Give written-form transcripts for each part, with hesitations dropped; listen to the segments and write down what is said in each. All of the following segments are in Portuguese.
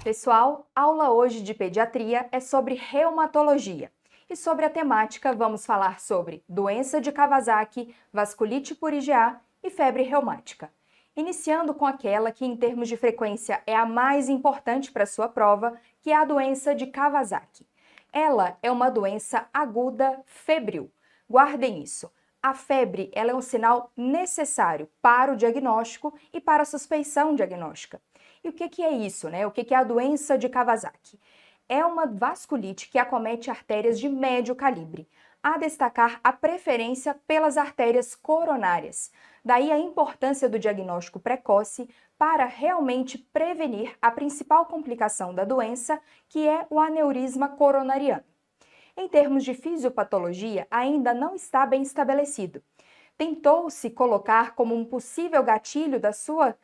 pessoal, a aula hoje de pediatria é sobre reumatologia. E sobre a temática vamos falar sobre doença de Kawasaki, vasculite por IgA e febre reumática. Iniciando com aquela que em termos de frequência é a mais importante para sua prova, que é a doença de Kawasaki. Ela é uma doença aguda febril. Guardem isso. A febre ela é um sinal necessário para o diagnóstico e para a suspeição diagnóstica. E o que é isso, né? O que é a doença de Kawasaki? É uma vasculite que acomete artérias de médio calibre, a destacar a preferência pelas artérias coronárias. Daí a importância do diagnóstico precoce para realmente prevenir a principal complicação da doença, que é o aneurisma coronariano. Em termos de fisiopatologia, ainda não está bem estabelecido. Tentou-se colocar como um possível gatilho da sua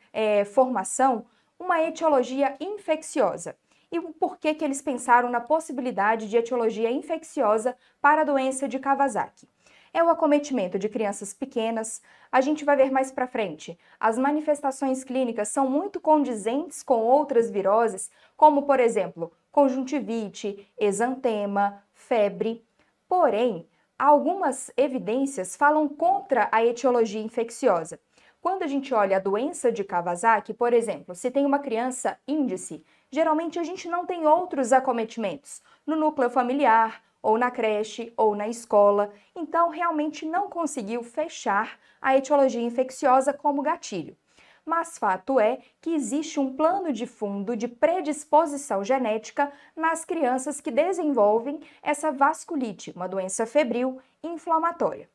formação uma etiologia infecciosa. E por que eles pensaram na possibilidade de etiologia infecciosa para a doença de Kawasaki? É o acometimento de crianças pequenas. A gente vai ver mais para frente. As manifestações clínicas são muito condizentes com outras viroses, como, por exemplo, conjuntivite, exantema, febre. Porém, algumas evidências falam contra a etiologia infecciosa. Quando a gente olha a doença de Kawasaki, por exemplo, se tem uma criança índice, geralmente a gente não tem outros acometimentos no núcleo familiar, ou na creche, ou na escola. Então, realmente não conseguiu fechar a etiologia infecciosa como gatilho. Mas fato é que existe um plano de fundo de predisposição genética nas crianças que desenvolvem essa vasculite, uma doença febril inflamatória.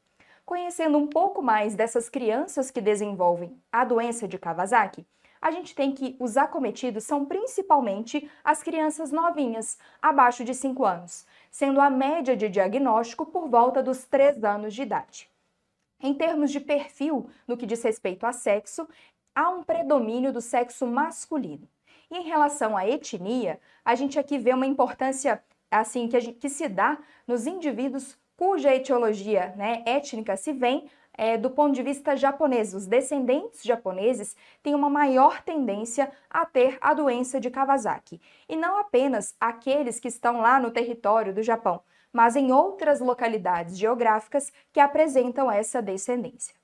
Conhecendo um pouco mais dessas crianças que desenvolvem a doença de Kawasaki, a gente tem que os acometidos são principalmente as crianças novinhas, abaixo de 5 anos, sendo a média de diagnóstico por volta dos 3 anos de idade. Em termos de perfil, no que diz respeito a sexo, há um predomínio do sexo masculino. E em relação à etnia, a gente aqui vê uma importância assim que se dá nos indivíduos cuja etiologia étnica se vem do ponto de vista japonês. Os descendentes japoneses têm uma maior tendência a ter a doença de Kawasaki. E não apenas aqueles que estão lá no território do Japão, mas em outras localidades geográficas que apresentam essa descendência.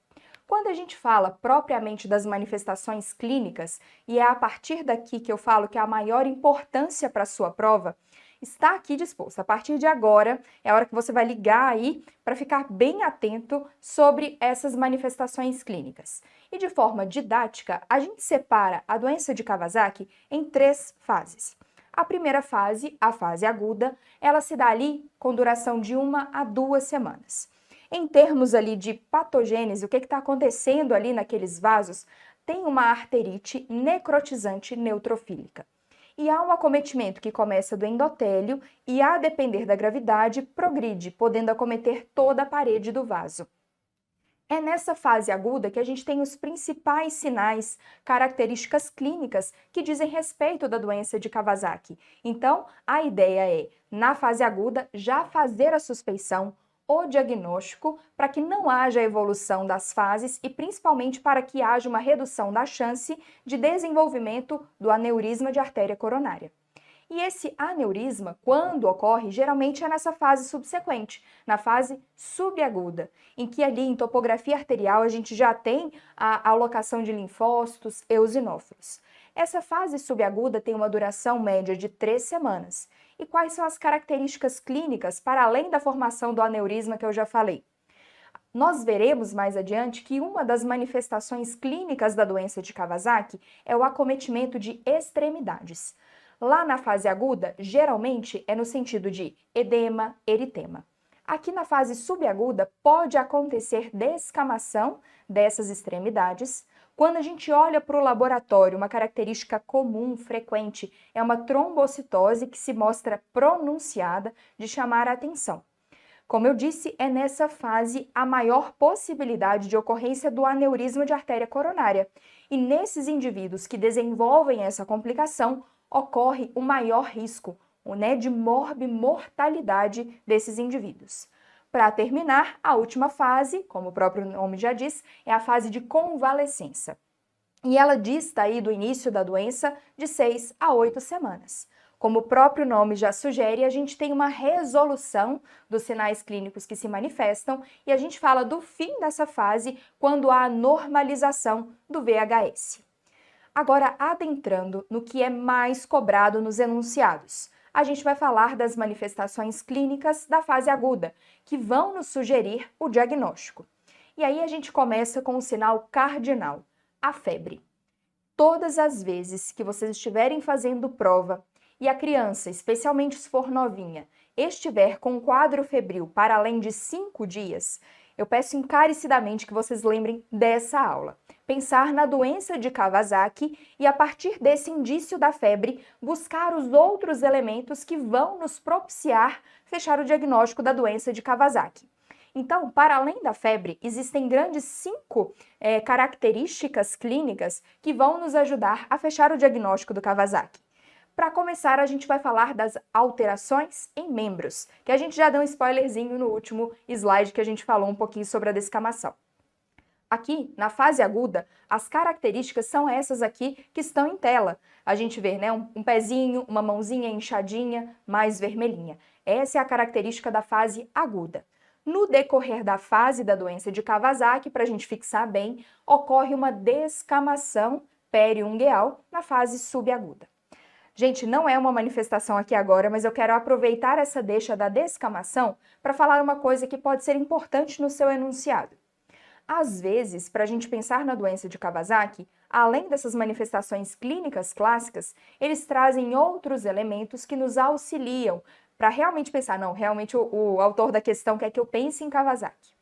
Quando a gente fala propriamente das manifestações clínicas, e é a partir daqui que eu falo que há a maior importância para a sua prova, está aqui disposto. A partir de agora, é a hora que você vai ligar aí para ficar bem atento sobre essas manifestações clínicas. E de forma didática, a gente separa a doença de Kawasaki em 3 fases. A primeira fase, a fase aguda, ela se dá ali com duração de 1 a 2 semanas. Em termos ali de patogênese, o que está acontecendo ali naqueles vasos? Tem uma arterite necrotizante neutrofílica. E há um acometimento que começa do endotélio e, a depender da gravidade, progride, podendo acometer toda a parede do vaso. É nessa fase aguda que a gente tem os principais sinais, características clínicas que dizem respeito da doença de Kawasaki. Então, a ideia é, na fase aguda, já fazer a suspeição, o diagnóstico, para que não haja evolução das fases e principalmente para que haja uma redução da chance de desenvolvimento do aneurisma de artéria coronária. E esse aneurisma, quando ocorre, geralmente é nessa fase subsequente, na fase subaguda, em que ali em topografia arterial a gente já tem a alocação de linfócitos, eosinófilos. Essa fase subaguda tem uma duração média de 3 semanas. E quais são as características clínicas para além da formação do aneurisma que eu já falei? Nós veremos mais adiante que uma das manifestações clínicas da doença de Kawasaki é o acometimento de extremidades. Lá na fase aguda, geralmente é no sentido de edema, eritema. Aqui na fase subaguda pode acontecer descamação dessas extremidades. Quando a gente olha para o laboratório, uma característica comum, frequente, é uma trombocitose que se mostra pronunciada de chamar a atenção. Como eu disse, é nessa fase a maior possibilidade de ocorrência do aneurisma de artéria coronária. E nesses indivíduos que desenvolvem essa complicação, ocorre o maior risco de morbimortalidade desses indivíduos. Para terminar, a última fase, como o próprio nome já diz, é a fase de convalescença. e ela dista aí do início da doença de 6 a 8 semanas. Como o próprio nome já sugere, a gente tem uma resolução dos sinais clínicos que se manifestam e a gente fala do fim dessa fase quando há a normalização do VHS. Agora, adentrando no que é mais cobrado nos enunciados, a gente vai falar das manifestações clínicas da fase aguda, que vão nos sugerir o diagnóstico. E aí a gente começa com o sinal cardinal, a febre. Todas as vezes que vocês estiverem fazendo prova e a criança, especialmente se for novinha, estiver com um quadro febril para além de 5 dias, eu peço encarecidamente que vocês lembrem dessa aula. Pensar na doença de Kawasaki e, a partir desse indício da febre, buscar os outros elementos que vão nos propiciar fechar o diagnóstico da doença de Kawasaki. Então, para além da febre, existem grandes 5 características clínicas que vão nos ajudar a fechar o diagnóstico do Kawasaki. Para começar, a gente vai falar das alterações em membros, que a gente já deu um spoilerzinho no último slide que a gente falou um pouquinho sobre a descamação. Aqui, na fase aguda, as características são essas aqui que estão em tela. A gente vê, né, um pezinho, uma mãozinha inchadinha, mais vermelhinha. Essa é a característica da fase aguda. No decorrer da fase da doença de Kawasaki, para a gente fixar bem, ocorre uma descamação periungueal na fase subaguda. Gente, não é uma manifestação aqui agora, mas eu quero aproveitar essa deixa da descamação para falar uma coisa que pode ser importante no seu enunciado. Às vezes, para a gente pensar na doença de Kawasaki, além dessas manifestações clínicas clássicas, eles trazem outros elementos que nos auxiliam para realmente pensar, não, realmente o autor da questão quer que eu pense em Kawasaki.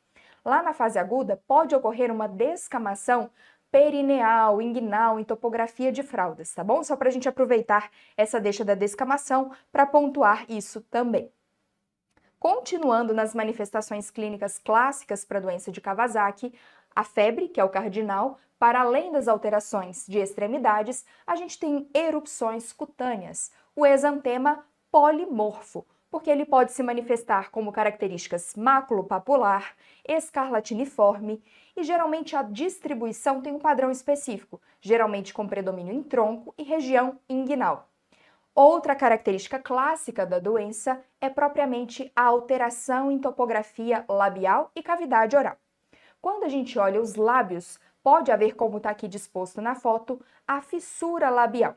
Lá na fase aguda, pode ocorrer uma descamação perineal, inguinal, em topografia de fraldas, tá bom? Só para a gente aproveitar essa deixa da descamação para pontuar isso também. Continuando nas manifestações clínicas clássicas para a doença de Kawasaki, a febre, que é o cardinal, para além das alterações de extremidades, a gente tem erupções cutâneas, o exantema polimorfo, porque ele pode se manifestar como características maculopapular, escarlatiniforme, e geralmente a distribuição tem um padrão específico, geralmente com predomínio em tronco e região inguinal. Outra característica clássica da doença é propriamente a alteração em topografia labial e cavidade oral. Quando a gente olha os lábios, pode haver, como está aqui disposto na foto, a fissura labial.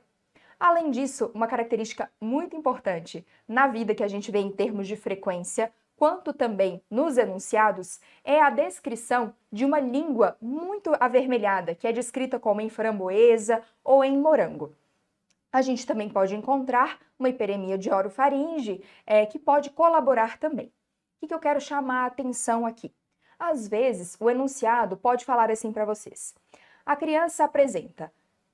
Além disso, uma característica muito importante na vida que a gente vê em termos de frequência, quanto também nos enunciados, é a descrição de uma língua muito avermelhada, que é descrita como em framboesa ou em morango. A gente também pode encontrar uma hiperemia de orofaringe, que pode colaborar também. O que eu quero chamar a atenção aqui? Às vezes, o enunciado pode falar assim para vocês. A criança apresenta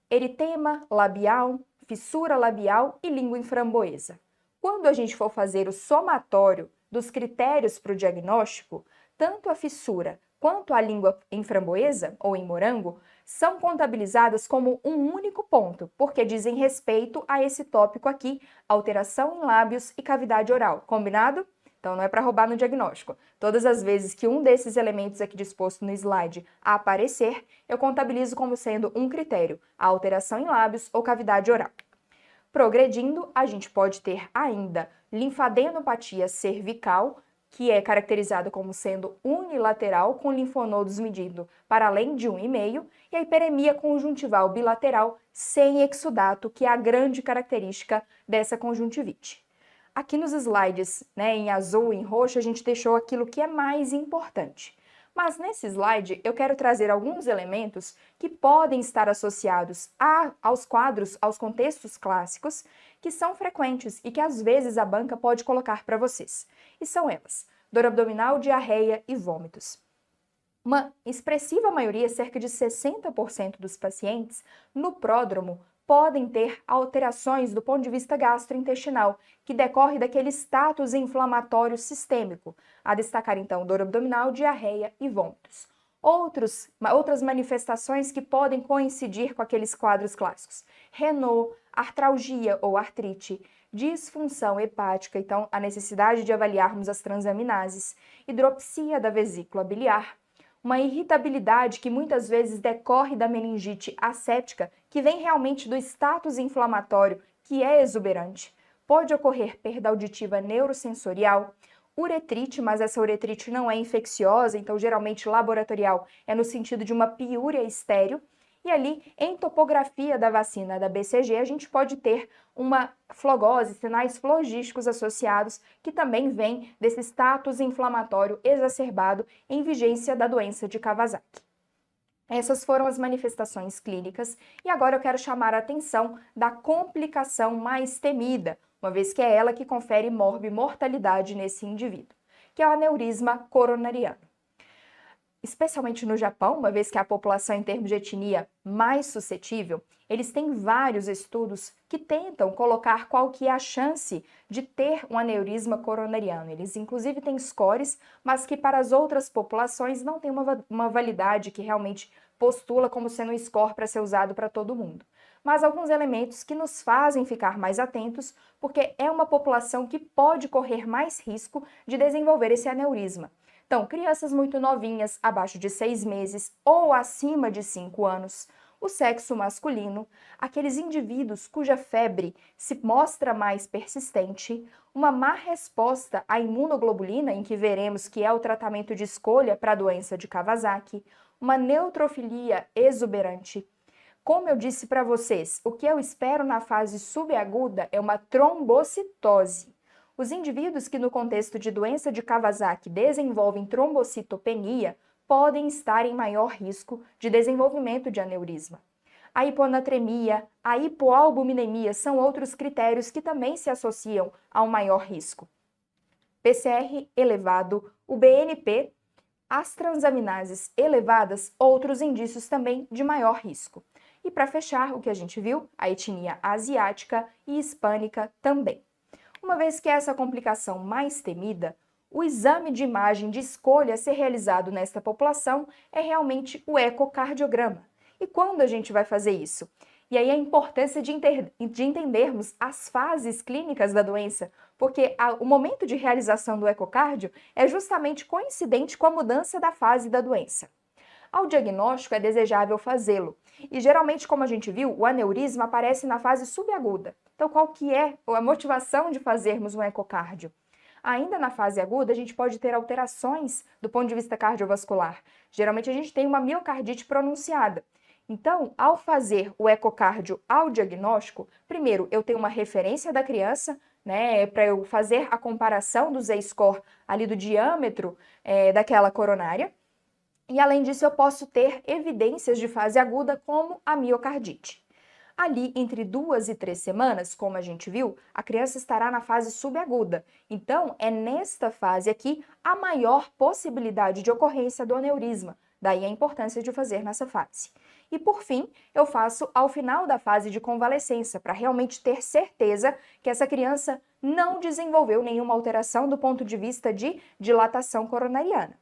eritema labial, fissura labial e língua em framboesa. Quando a gente for fazer o somatório dos critérios para o diagnóstico, tanto a fissura quanto a língua em framboesa ou em morango são contabilizadas como um único ponto, porque dizem respeito a esse tópico aqui, alteração em lábios e cavidade oral. Combinado? Então não é para roubar no diagnóstico. Todas as vezes que um desses elementos aqui disposto no slide aparecer, eu contabilizo como sendo um critério, a alteração em lábios ou cavidade oral. Progredindo, a gente pode ter ainda linfadenopatia cervical, que é caracterizada como sendo unilateral, com linfonodos medindo para além de 1,5, e a hiperemia conjuntival bilateral sem exudato, que é a grande característica dessa conjuntivite. Aqui nos slides, em azul e em roxo, a gente deixou aquilo que é mais importante. Mas nesse slide eu quero trazer alguns elementos que podem estar associados aos quadros, aos contextos clássicos, que são frequentes e que às vezes a banca pode colocar para vocês. E são elas: dor abdominal, diarreia e vômitos. Uma expressiva maioria, cerca de 60% dos pacientes, no pródromo, podem ter alterações do ponto de vista gastrointestinal, que decorre daquele status inflamatório sistêmico, a destacar então dor abdominal, diarreia e vômitos. Outras manifestações que podem coincidir com aqueles quadros clássicos: Renault, artralgia ou artrite, disfunção hepática, então a necessidade de avaliarmos as transaminases, hidropsia da vesícula biliar, uma irritabilidade que muitas vezes decorre da meningite asséptica, que vem realmente do status inflamatório, que é exuberante. Pode ocorrer perda auditiva neurosensorial, uretrite, mas essa uretrite não é infecciosa, então geralmente laboratorial é no sentido de uma piúria estéril. E ali, em topografia da vacina da BCG, a gente pode ter uma flogose, sinais flogísticos associados, que também vêm desse status inflamatório exacerbado em vigência da doença de Kawasaki. Essas foram as manifestações clínicas e agora eu quero chamar a atenção da complicação mais temida, uma vez que é ela que confere mortalidade nesse indivíduo, que é o aneurisma coronariano. Especialmente no Japão, uma vez que é a população em termos de etnia mais suscetível, eles têm vários estudos que tentam colocar qual que é a chance de ter um aneurisma coronariano. Eles inclusive têm scores, mas que para as outras populações não tem uma validade que realmente postula como sendo um score para ser usado para todo mundo. Mas alguns elementos que nos fazem ficar mais atentos, porque é uma população que pode correr mais risco de desenvolver esse aneurisma. Então, crianças muito novinhas, abaixo de 6 meses ou acima de 5 anos, o sexo masculino, aqueles indivíduos cuja febre se mostra mais persistente, uma má resposta à imunoglobulina, em que veremos que é o tratamento de escolha para a doença de Kawasaki, uma neutrofilia exuberante. Como eu disse para vocês, o que eu espero na fase subaguda é uma trombocitose. Os indivíduos que no contexto de doença de Kawasaki desenvolvem trombocitopenia podem estar em maior risco de desenvolvimento de aneurisma. A hiponatremia, a hipoalbuminemia são outros critérios que também se associam a um maior risco. PCR elevado, o BNP, as transaminases elevadas, outros indícios também de maior risco. E para fechar, o que a gente viu, a etnia asiática e hispânica também. Uma vez que essa complicação mais temida, o exame de imagem de escolha a ser realizado nesta população é realmente o ecocardiograma. E quando a gente vai fazer isso? E aí a importância de entendermos as fases clínicas da doença, porque o momento de realização do ecocardio é justamente coincidente com a mudança da fase da doença. Ao diagnóstico é desejável fazê-lo, e geralmente, como a gente viu, o aneurisma aparece na fase subaguda. Então, qual que é a motivação de fazermos um ecocardio? Ainda na fase aguda, a gente pode ter alterações do ponto de vista cardiovascular. Geralmente, a gente tem uma miocardite pronunciada. Então, ao fazer o ecocardio ao diagnóstico, primeiro, eu tenho uma referência da criança, né, para eu fazer a comparação do Z-score ali do diâmetro daquela coronária. E além disso, eu posso ter evidências de fase aguda, como a miocardite. Ali, entre 2 e 3 semanas, como a gente viu, a criança estará na fase subaguda. Então, é nesta fase aqui a maior possibilidade de ocorrência do aneurisma. Daí a importância de fazer nessa fase. E por fim, eu faço ao final da fase de convalescença, para realmente ter certeza que essa criança não desenvolveu nenhuma alteração do ponto de vista de dilatação coronariana.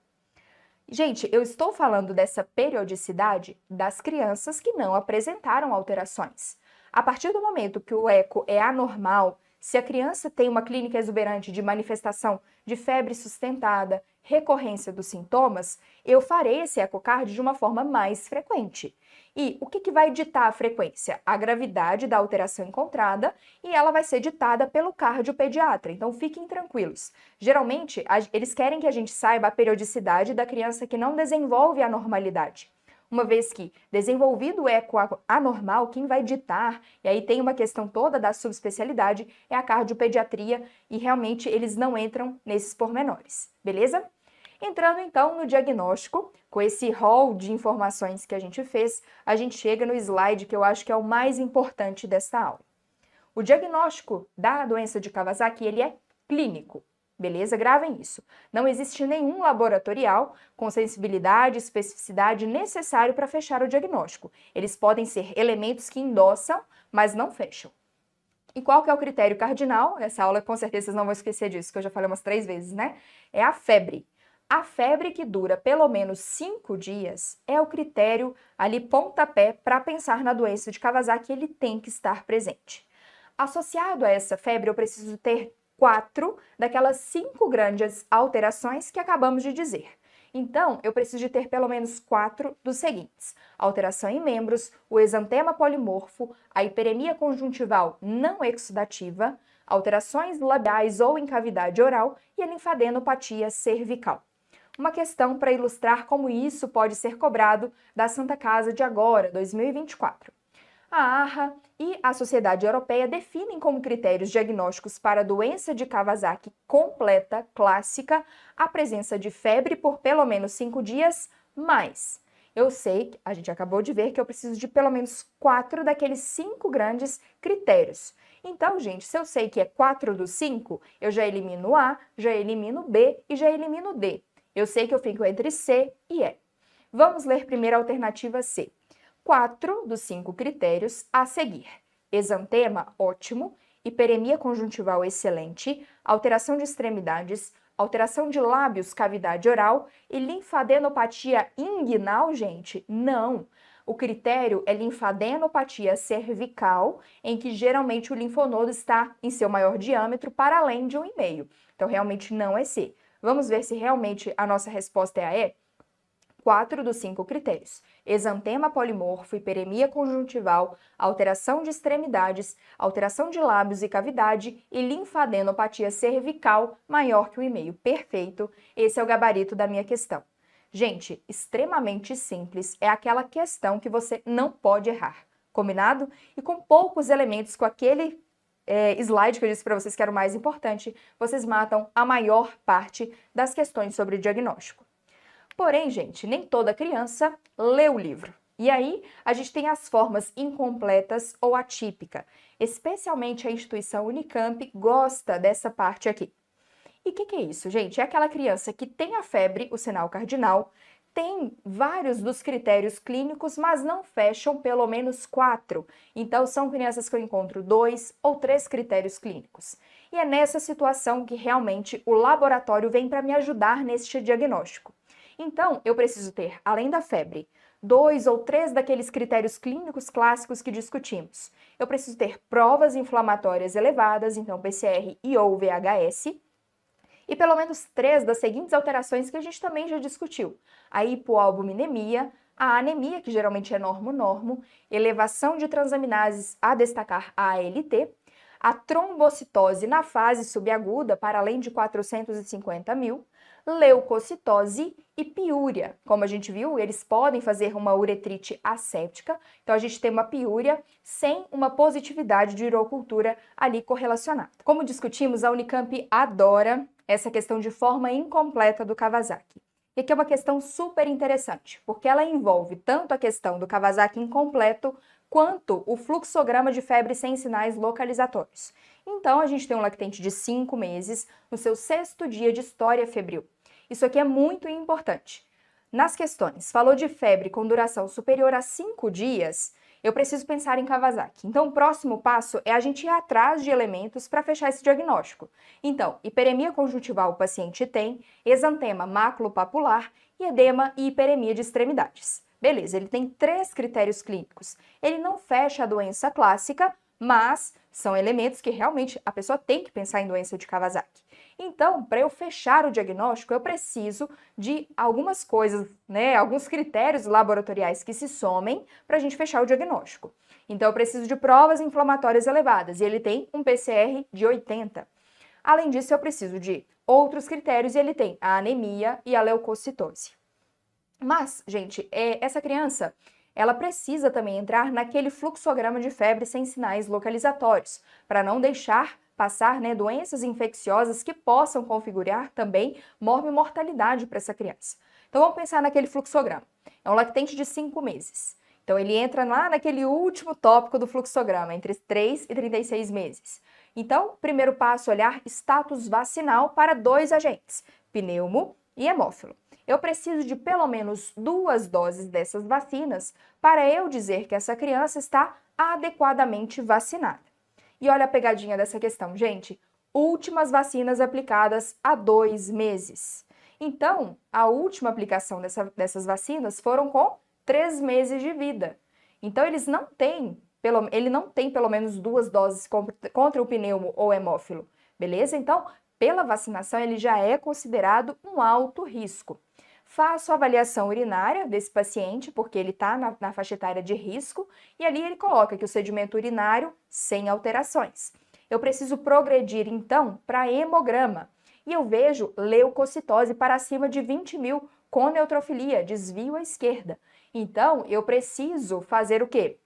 Gente, eu estou falando dessa periodicidade das crianças que não apresentaram alterações. A partir do momento que o eco é anormal, se a criança tem uma clínica exuberante de manifestação de febre sustentada, recorrência dos sintomas, eu farei esse ecocardio de uma forma mais frequente. E o que vai ditar a frequência? A gravidade da alteração encontrada, e ela vai ser ditada pelo cardiopediatra, então fiquem tranquilos. Geralmente, eles querem que a gente saiba a periodicidade da criança que não desenvolve a normalidade. Uma vez que, desenvolvido o eco anormal, quem vai ditar, e aí tem uma questão toda da subespecialidade, é a cardiopediatria, e realmente eles não entram nesses pormenores, beleza? Entrando então no diagnóstico, com esse rol de informações que a gente fez, a gente chega no slide que eu acho que é o mais importante desta aula. O diagnóstico da doença de Kawasaki, ele é clínico. Beleza? Gravem isso. Não existe nenhum laboratorial com sensibilidade e especificidade necessário para fechar o diagnóstico. Eles podem ser elementos que endossam, mas não fecham. E qual que é o critério cardinal? Essa aula, com certeza, vocês não vão esquecer disso, que eu já falei umas 3 vezes, né? É a febre. A febre que dura pelo menos 5 dias é o critério ali pontapé para pensar na doença de Kawasaki, ele tem que estar presente. Associado a essa febre, eu preciso ter 4 daquelas 5 grandes alterações que acabamos de dizer. Então, eu preciso de ter pelo menos 4 dos seguintes: alteração em membros, o exantema polimorfo, a hiperemia conjuntival não exudativa, alterações labiais ou em cavidade oral e a linfadenopatia cervical. Uma questão para ilustrar como isso pode ser cobrado da Santa Casa de agora, 2024. A AHA e a Sociedade Europeia definem como critérios diagnósticos para a doença de Kawasaki completa, clássica, a presença de febre por pelo menos 5 dias, mais. Eu sei, a gente acabou de ver que eu preciso de pelo menos 4 daqueles 5 grandes critérios. Então, gente, se eu sei que é 4 dos 5, eu já elimino A, já elimino B e já elimino D. Eu sei que eu fico entre C e E. Vamos ler primeiro a alternativa C. 4 dos 5 critérios a seguir: exantema, ótimo, hiperemia conjuntival, excelente, alteração de extremidades, alteração de lábios, cavidade oral e linfadenopatia inguinal, gente? Não! O critério é linfadenopatia cervical, em que geralmente o linfonodo está em seu maior diâmetro para além de 1,5. Então, realmente não é C. Vamos ver se realmente a nossa resposta é a E? 4 dos 5 critérios: exantema polimorfo, hiperemia conjuntival, alteração de extremidades, alteração de lábios e cavidade e linfadenopatia cervical maior que 1,5. Perfeito, esse é o gabarito da minha questão. Gente, extremamente simples, é aquela questão que você não pode errar, combinado? E com poucos elementos, com aquele slide que eu disse para vocês que era o mais importante, vocês matam a maior parte das questões sobre diagnóstico. Porém, gente, nem toda criança lê o livro. E aí, a gente tem as formas incompletas ou atípica. Especialmente a instituição Unicamp gosta dessa parte aqui. E o que é isso, gente? É aquela criança que tem a febre, o sinal cardinal, tem vários dos critérios clínicos, mas não fecham pelo menos 4. Então, são crianças que eu encontro 2 ou 3 critérios clínicos. E é nessa situação que realmente o laboratório vem para me ajudar neste diagnóstico. Então, eu preciso ter, além da febre, 2 ou 3 daqueles critérios clínicos clássicos que discutimos. Eu preciso ter provas inflamatórias elevadas, então PCR e ou VHS, e pelo menos 3 das seguintes alterações que a gente também já discutiu: a hipoalbuminemia, a anemia, que geralmente é normo-normo, elevação de transaminases, a destacar a ALT, a trombocitose na fase subaguda para além de 450 mil, leucocitose e piúria. Como a gente viu, eles podem fazer uma uretrite asséptica, então a gente tem uma piúria sem uma positividade de urocultura ali correlacionada. Como discutimos, a Unicamp adora essa questão de forma incompleta do Kawasaki. E aqui é uma questão super interessante, porque ela envolve tanto a questão do Kawasaki incompleto quanto o fluxograma de febre sem sinais localizatórios. Então, a gente tem um lactente de 5 meses no seu 6º dia de história febril. Isso aqui é muito importante. Nas questões, falou de febre com duração superior a 5 dias, eu preciso pensar em Kawasaki. Então, o próximo passo é a gente ir atrás de elementos para fechar esse diagnóstico. Então, hiperemia conjuntival o paciente tem, exantema maculopapular e edema e hiperemia de extremidades. Beleza, ele tem 3 critérios clínicos. Ele não fecha a doença clássica, mas são elementos que realmente a pessoa tem que pensar em doença de Kawasaki. Então, para eu fechar o diagnóstico, eu preciso de algumas coisas, né, alguns critérios laboratoriais que se somem para a gente fechar o diagnóstico. Então, eu preciso de provas inflamatórias elevadas, e ele tem um PCR de 80. Além disso, eu preciso de outros critérios, e ele tem a anemia e a leucocitose. Mas, gente, essa criança, ela precisa também entrar naquele fluxograma de febre sem sinais localizatórios, para não deixar passar, né, doenças infecciosas que possam configurar também morbimortalidade para essa criança. Então, vamos pensar naquele fluxograma. É um lactente de 5 meses. Então, ele entra lá naquele último tópico do fluxograma, entre 3 e 36 meses. Então, primeiro passo, olhar status vacinal para 2 agentes, pneumo e hemófilo. Eu preciso de pelo menos 2 doses dessas vacinas para eu dizer que essa criança está adequadamente vacinada. E olha a pegadinha dessa questão, gente. Últimas vacinas aplicadas há 2 meses. Então, a última aplicação dessas vacinas foram com 3 meses de vida. Então, ele não tem pelo menos 2 doses contra o pneumo ou hemófilo, beleza? Então, pela vacinação, ele já é considerado um alto risco. faço a avaliação urinária desse paciente, porque ele está na faixa etária de risco, e ali ele coloca que o sedimento urinário sem alterações. Eu preciso progredir, então, para hemograma, e eu vejo leucocitose para acima de 20.000 com neutrofilia, desvio à esquerda. Então, eu preciso fazer o quê?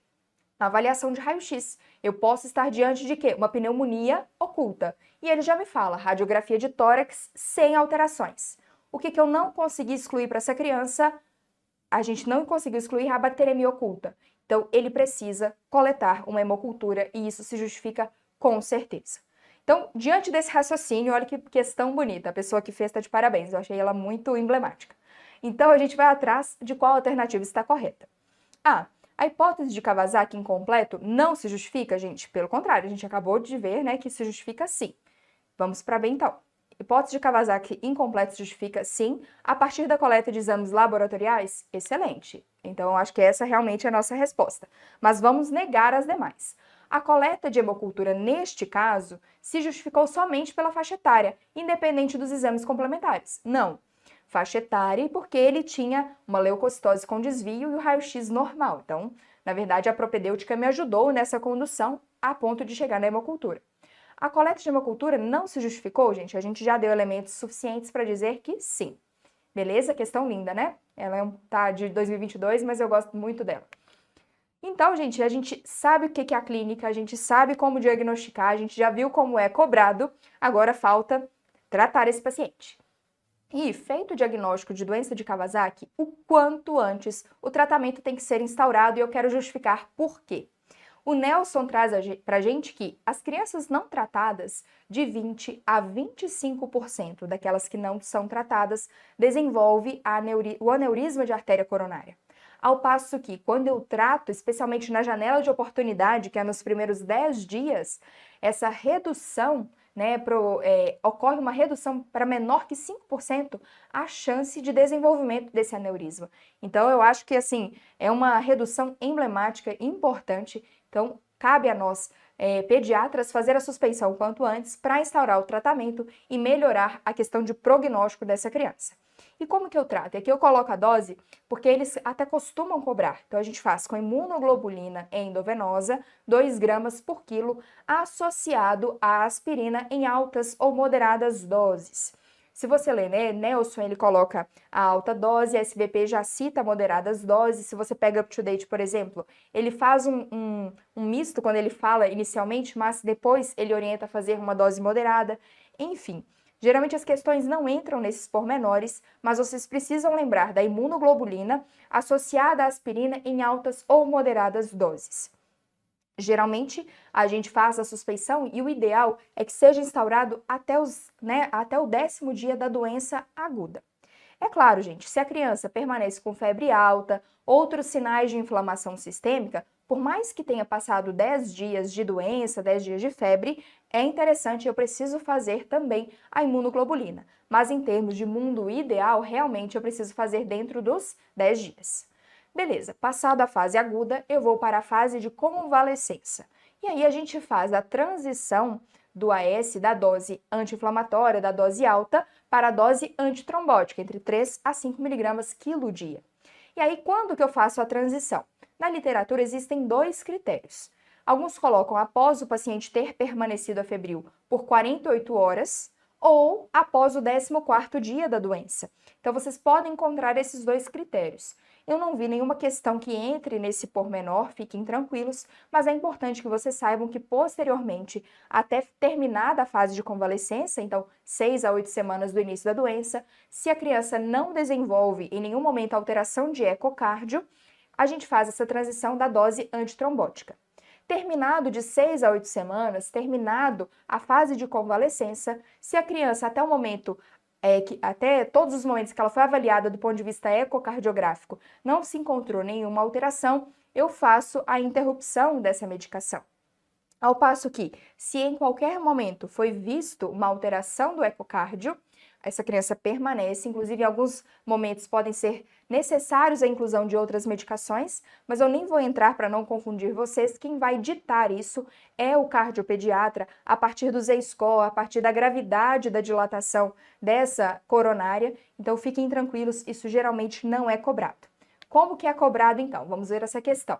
Avaliação de raio-x. Eu posso estar diante de quê? Uma pneumonia oculta. E ele já me fala, radiografia de tórax sem alterações. O que eu não consegui excluir para essa criança? A gente não conseguiu excluir a bacteremia oculta. Então, ele precisa coletar uma hemocultura e isso se justifica com certeza. Então, diante desse raciocínio, olha que questão bonita. A pessoa que fez está de parabéns. Eu achei ela muito emblemática. Então, a gente vai atrás de qual alternativa está correta. A hipótese de Kawasaki incompleto não se justifica, gente? Pelo contrário, a gente acabou de ver, né, que se justifica sim. Vamos para B, então. Hipótese de Kawasaki incompleto se justifica sim, a partir da coleta de exames laboratoriais? Excelente. Então, eu acho que essa realmente é a nossa resposta. Mas vamos negar as demais. A coleta de hemocultura, neste caso, se justificou somente pela faixa etária, independente dos exames complementares. Não. Faixa etária porque ele tinha uma leucocitose com desvio e o raio-x normal. Então, na verdade, a propedêutica me ajudou nessa condução a ponto de chegar na hemocultura. A coleta de hemocultura não se justificou, gente? A gente já deu elementos suficientes para dizer que sim. Beleza? Questão linda, né? Ela tá de 2022, mas eu gosto muito dela. Então, gente, a gente sabe o que é a clínica, a gente sabe como diagnosticar, a gente já viu como é cobrado, agora falta tratar esse paciente. E, feito o diagnóstico de doença de Kawasaki, o quanto antes o tratamento tem que ser instaurado e eu quero justificar por quê. O Nelson traz pra gente que as crianças não tratadas, de 20 a 25% daquelas que não são tratadas, desenvolve o aneurisma de artéria coronária. Ao passo que, quando eu trato, especialmente na janela de oportunidade, que é nos primeiros 10 dias, essa redução, né, ocorre uma redução para menor que 5% a chance de desenvolvimento desse aneurisma. Então, eu acho que, assim, é uma redução emblemática, importante. Então, cabe a nós, pediatras, fazer a suspensão o quanto antes para instaurar o tratamento e melhorar a questão de prognóstico dessa criança. E como que eu trato? Aqui eu coloco a dose porque eles até costumam cobrar. Então, a gente faz com imunoglobulina endovenosa, 2 gramas por quilo, associado à aspirina em altas ou moderadas doses. Se você ler, né, Nelson, ele coloca a alta dose, a SBP já cita moderadas doses. Se você pega UpToDate, por exemplo, ele faz um misto quando ele fala inicialmente, mas depois ele orienta a fazer uma dose moderada. Enfim, geralmente as questões não entram nesses pormenores, mas vocês precisam lembrar da imunoglobulina associada à aspirina em altas ou moderadas doses. Geralmente, a gente faz a suspeição e o ideal é que seja instaurado até o 10º dia da doença aguda. É claro, gente, se a criança permanece com febre alta, outros sinais de inflamação sistêmica, por mais que tenha passado 10 dias de doença, 10 dias de febre, é interessante, eu preciso fazer também a imunoglobulina. Mas em termos de mundo ideal, realmente eu preciso fazer dentro dos 10 dias. Beleza, passada a fase aguda, eu vou para a fase de convalescença. E aí a gente faz a transição do AS, da dose anti-inflamatória, da dose alta, para a dose antitrombótica, entre 3 a 5 mg quilo dia. E aí, quando que eu faço a transição? Na literatura existem 2 critérios. Alguns colocam após o paciente ter permanecido afebril por 48 horas ou após o 14º dia da doença. Então, vocês podem encontrar esses 2 critérios. Eu não vi nenhuma questão que entre nesse pormenor, fiquem tranquilos, mas é importante que vocês saibam que posteriormente, até terminada a fase de convalescença, então 6 a 8 semanas do início da doença, se a criança não desenvolve em nenhum momento alteração de ecocardio, a gente faz essa transição da dose antitrombótica. Terminado de 6 a 8 semanas, terminado a fase de convalescença, se a criança até o momento até todos os momentos que ela foi avaliada do ponto de vista ecocardiográfico, não se encontrou nenhuma alteração, eu faço a interrupção dessa medicação. Ao passo que, se em qualquer momento foi visto uma alteração do ecocardio, essa criança permanece, inclusive em alguns momentos podem ser necessários a inclusão de outras medicações, mas eu nem vou entrar para não confundir vocês, quem vai ditar isso é o cardiopediatra a partir do Z-score, a partir da gravidade da dilatação dessa coronária, então fiquem tranquilos, isso geralmente não é cobrado. Como que é cobrado então? Vamos ver essa questão.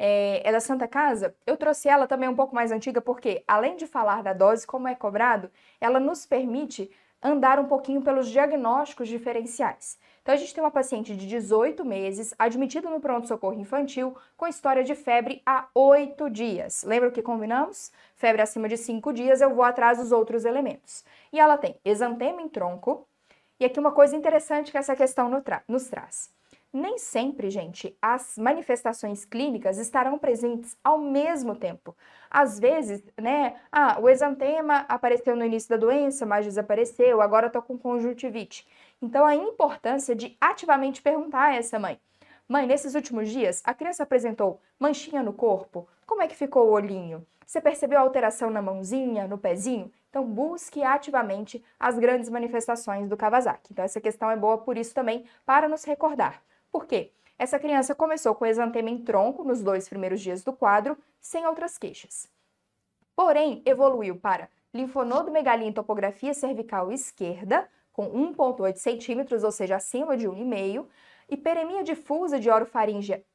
É da Santa Casa, eu trouxe ela também um pouco mais antiga, porque além de falar da dose, como é cobrado, ela nos permite andar um pouquinho pelos diagnósticos diferenciais. Então a gente tem uma paciente de 18 meses, admitida no pronto-socorro infantil, com história de febre há 8 dias. Lembra o que combinamos? Febre acima de 5 dias, eu vou atrás dos outros elementos. E ela tem exantema em tronco, e aqui uma coisa interessante que essa questão nos traz. Nem sempre, gente, as manifestações clínicas estarão presentes ao mesmo tempo. Às vezes, né, o exantema apareceu no início da doença, mas desapareceu, agora estou com conjuntivite. Então, a importância de ativamente perguntar a essa mãe: mãe, nesses últimos dias, a criança apresentou manchinha no corpo? Como é que ficou o olhinho? Você percebeu alteração na mãozinha, no pezinho? Então, busque ativamente as grandes manifestações do Kawasaki. Então, essa questão é boa por isso também, para nos recordar. Por quê? Essa criança começou com exantema em tronco nos 2 primeiros dias do quadro, sem outras queixas. Porém, evoluiu para linfonodomegalia em topografia cervical esquerda, com 1,8 centímetros, ou seja, acima de 1,5, hiperemia difusa de orofaringe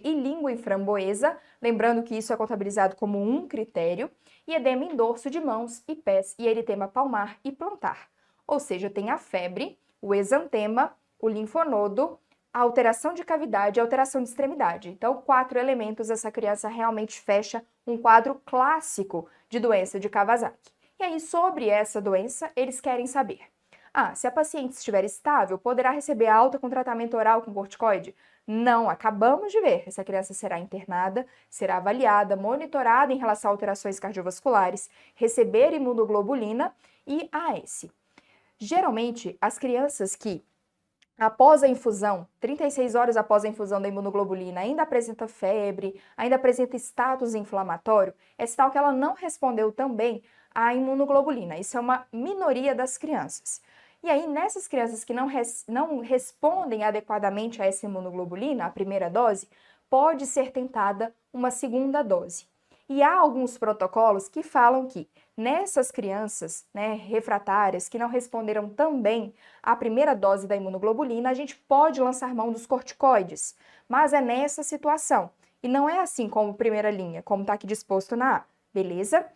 e língua em framboesa, lembrando que isso é contabilizado como um critério, e edema em dorso de mãos e pés e eritema palmar e plantar. Ou seja, tem a febre, o exantema, o linfonodo, a alteração de cavidade e a alteração de extremidade. Então, 4 elementos, essa criança realmente fecha um quadro clássico de doença de Kawasaki. E aí, sobre essa doença, eles querem saber: se a paciente estiver estável, poderá receber alta com tratamento oral com corticoide? Não, acabamos de ver. Essa criança será internada, será avaliada, monitorada em relação a alterações cardiovasculares, receber imunoglobulina e AS. Geralmente, as crianças que após a infusão, 36 horas após a infusão da imunoglobulina, ainda apresenta febre, ainda apresenta status inflamatório, é sinal que ela não respondeu também à imunoglobulina. Isso é uma minoria das crianças. E aí, nessas crianças que não respondem adequadamente a essa imunoglobulina, a primeira dose, pode ser tentada uma segunda dose. E há alguns protocolos que falam que nessas crianças, né, refratárias que não responderam também à primeira dose da imunoglobulina, a gente pode lançar mão dos corticoides, mas é nessa situação. E não é assim como primeira linha, como está aqui disposto na A, beleza?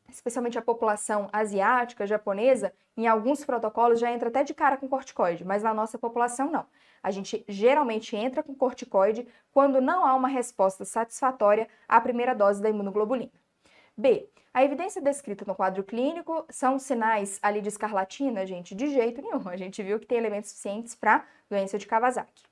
Especialmente a população asiática, japonesa, em alguns protocolos já entra até de cara com corticoide, mas na nossa população não. A gente geralmente entra com corticoide quando não há uma resposta satisfatória à primeira dose da imunoglobulina. B. A evidência descrita no quadro clínico são sinais ali de escarlatina, gente? De jeito nenhum. A gente viu que tem elementos suficientes para doença de Kawasaki.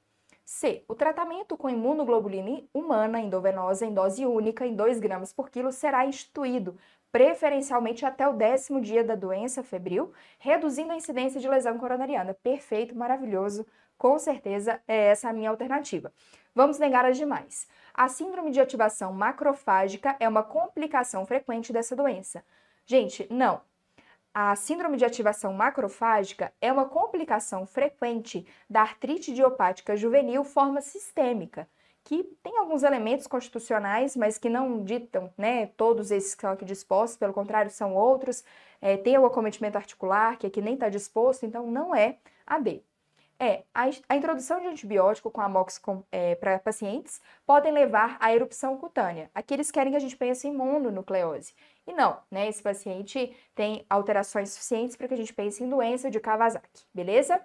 C. O tratamento com imunoglobulina humana endovenosa em dose única em 2 gramas por quilo será instituído, preferencialmente até o 10º dia da doença febril, reduzindo a incidência de lesão coronariana. Perfeito, maravilhoso, com certeza essa é a minha alternativa. Vamos negar as demais. A síndrome de ativação macrofágica é uma complicação frequente dessa doença. Gente, não. A síndrome de ativação macrofágica é uma complicação frequente da artrite idiopática juvenil forma sistêmica, que tem alguns elementos constitucionais, mas que não ditam, né, todos esses que estão aqui dispostos, pelo contrário, são outros. Tem o acometimento articular, que aqui nem está disposto, então não é a B. A introdução de antibiótico com amox para pacientes podem levar à erupção cutânea. Aqui eles querem que a gente pense em mononucleose. E não, né? Esse paciente tem alterações suficientes para que a gente pense em doença de Kawasaki, beleza?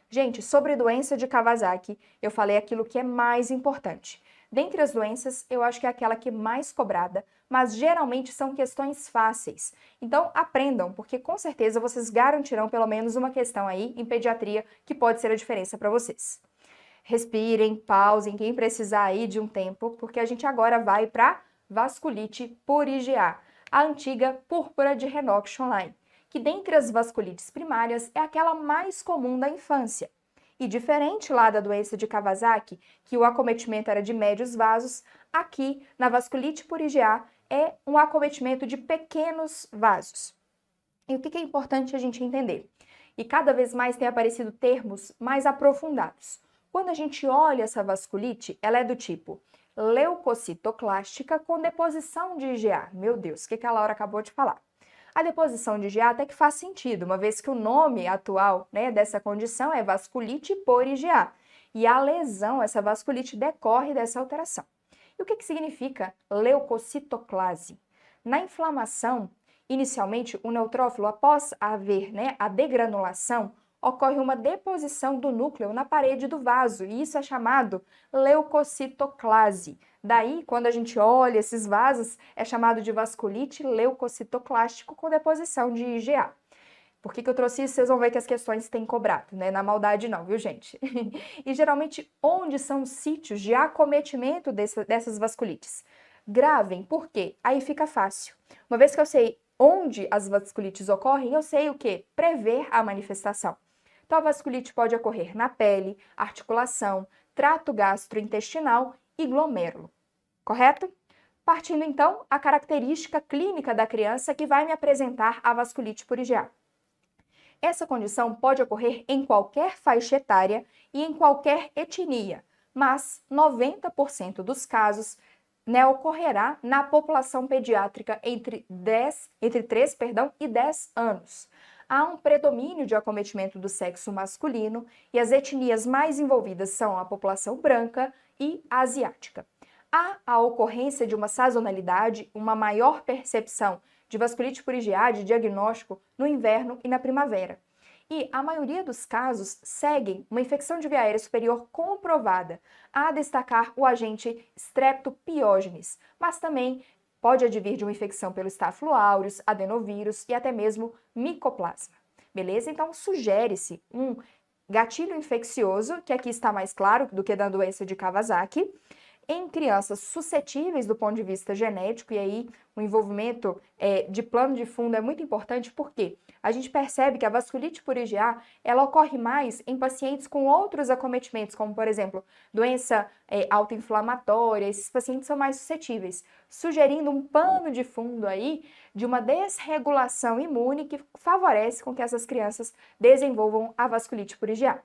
Gente, sobre doença de Kawasaki, eu falei aquilo que é mais importante. Dentre as doenças, eu acho que é aquela que é mais cobrada, mas geralmente são questões fáceis. Então, aprendam, porque com certeza vocês garantirão pelo menos uma questão aí em pediatria que pode ser a diferença para vocês. Respirem, pausem, quem precisar aí de um tempo, porque a gente agora vai para vasculite por IgA, a antiga púrpura de Renox online, que dentre as vasculites primárias é aquela mais comum da infância. E diferente lá da doença de Kawasaki, que o acometimento era de médios vasos, aqui na vasculite por IgA é um acometimento de pequenos vasos. E o que é importante a gente entender? E cada vez mais tem aparecido termos mais aprofundados. Quando a gente olha essa vasculite, ela é do tipo leucocitoclástica com deposição de IgA. Meu Deus, o que a Laura acabou de falar? A deposição de IgA até que faz sentido, uma vez que o nome atual, né, dessa condição é vasculite por IgA. E a lesão, essa vasculite, decorre dessa alteração. E o que significa leucocitoclase? Na inflamação, inicialmente, o neutrófilo, após haver, né, a degranulação, ocorre uma deposição do núcleo na parede do vaso, e isso é chamado leucocitoclase. Daí, quando a gente olha esses vasos, é chamado de vasculite leucocitoclástico com deposição de IgA. Por que eu trouxe isso? Vocês vão ver que as questões têm cobrado, né? Na maldade não, viu, gente? E geralmente, onde são os sítios de acometimento dessas vasculites? Gravem, por quê? Aí fica fácil. Uma vez que eu sei onde as vasculites ocorrem, eu sei o quê? Prever a manifestação. Então, a vasculite pode ocorrer na pele, articulação, trato gastrointestinal e glomérulo. Correto? Partindo, então, a característica clínica da criança que vai me apresentar a vasculite por IgA. Essa condição pode ocorrer em qualquer faixa etária e em qualquer etnia, mas 90% dos casos, né, ocorrerá na população pediátrica entre 3 e 10 anos. Há um predomínio de acometimento do sexo masculino e as etnias mais envolvidas são a população branca e asiática. Há a ocorrência de uma sazonalidade, uma maior percepção de vasculite por IgA de diagnóstico no inverno e na primavera. E a maioria dos casos seguem uma infecção de via aérea superior comprovada, a destacar o agente Streptopiógenes, mas também pode advir de uma infecção pelo Staphylo aureus, adenovírus e até mesmo micoplasma. Beleza? Então, sugere-se um gatilho infeccioso, que aqui está mais claro do que da doença de Kawasaki, em crianças suscetíveis do ponto de vista genético, e aí o envolvimento de plano de fundo é muito importante, porque a gente percebe que a vasculite por IgA, ela ocorre mais em pacientes com outros acometimentos, como, por exemplo, doença autoinflamatória. Esses pacientes são mais suscetíveis, sugerindo um pano de fundo aí de uma desregulação imune que favorece com que essas crianças desenvolvam a vasculite por IgA.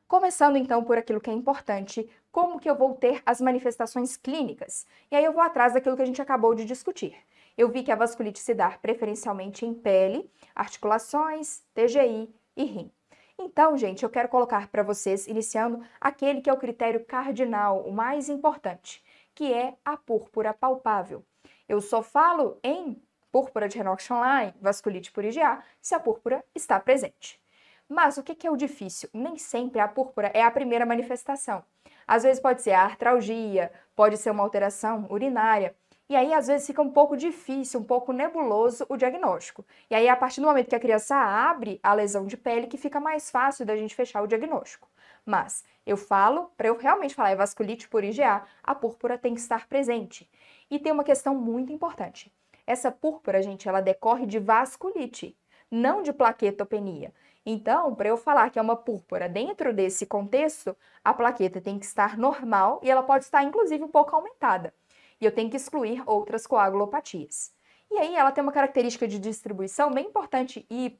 Começando então por aquilo que é importante, como que eu vou ter as manifestações clínicas? E aí eu vou atrás daquilo que a gente acabou de discutir. Eu vi que a vasculite se dá preferencialmente em pele, articulações, TGI e rim. Então, gente, eu quero colocar para vocês, iniciando aquele que é o critério cardinal, o mais importante, que é a púrpura palpável. Eu só falo em púrpura de Renox-Schönlein, vasculite por IgA, se a púrpura está presente. Mas o que é o difícil? Nem sempre a púrpura é a primeira manifestação. Às vezes pode ser a artralgia, pode ser uma alteração urinária. E aí, às vezes, fica um pouco difícil, um pouco nebuloso o diagnóstico. E aí, a partir do momento que a criança abre a lesão de pele, que fica mais fácil da gente fechar o diagnóstico. Mas eu falo, para eu realmente falar é vasculite por IgA, a púrpura tem que estar presente. E tem uma questão muito importante. Essa púrpura, gente, ela decorre de vasculite, não de plaquetopenia. Então, para eu falar que é uma púrpura dentro desse contexto, a plaqueta tem que estar normal e ela pode estar, inclusive, um pouco aumentada. E eu tenho que excluir outras coagulopatias. E aí ela tem uma característica de distribuição bem importante e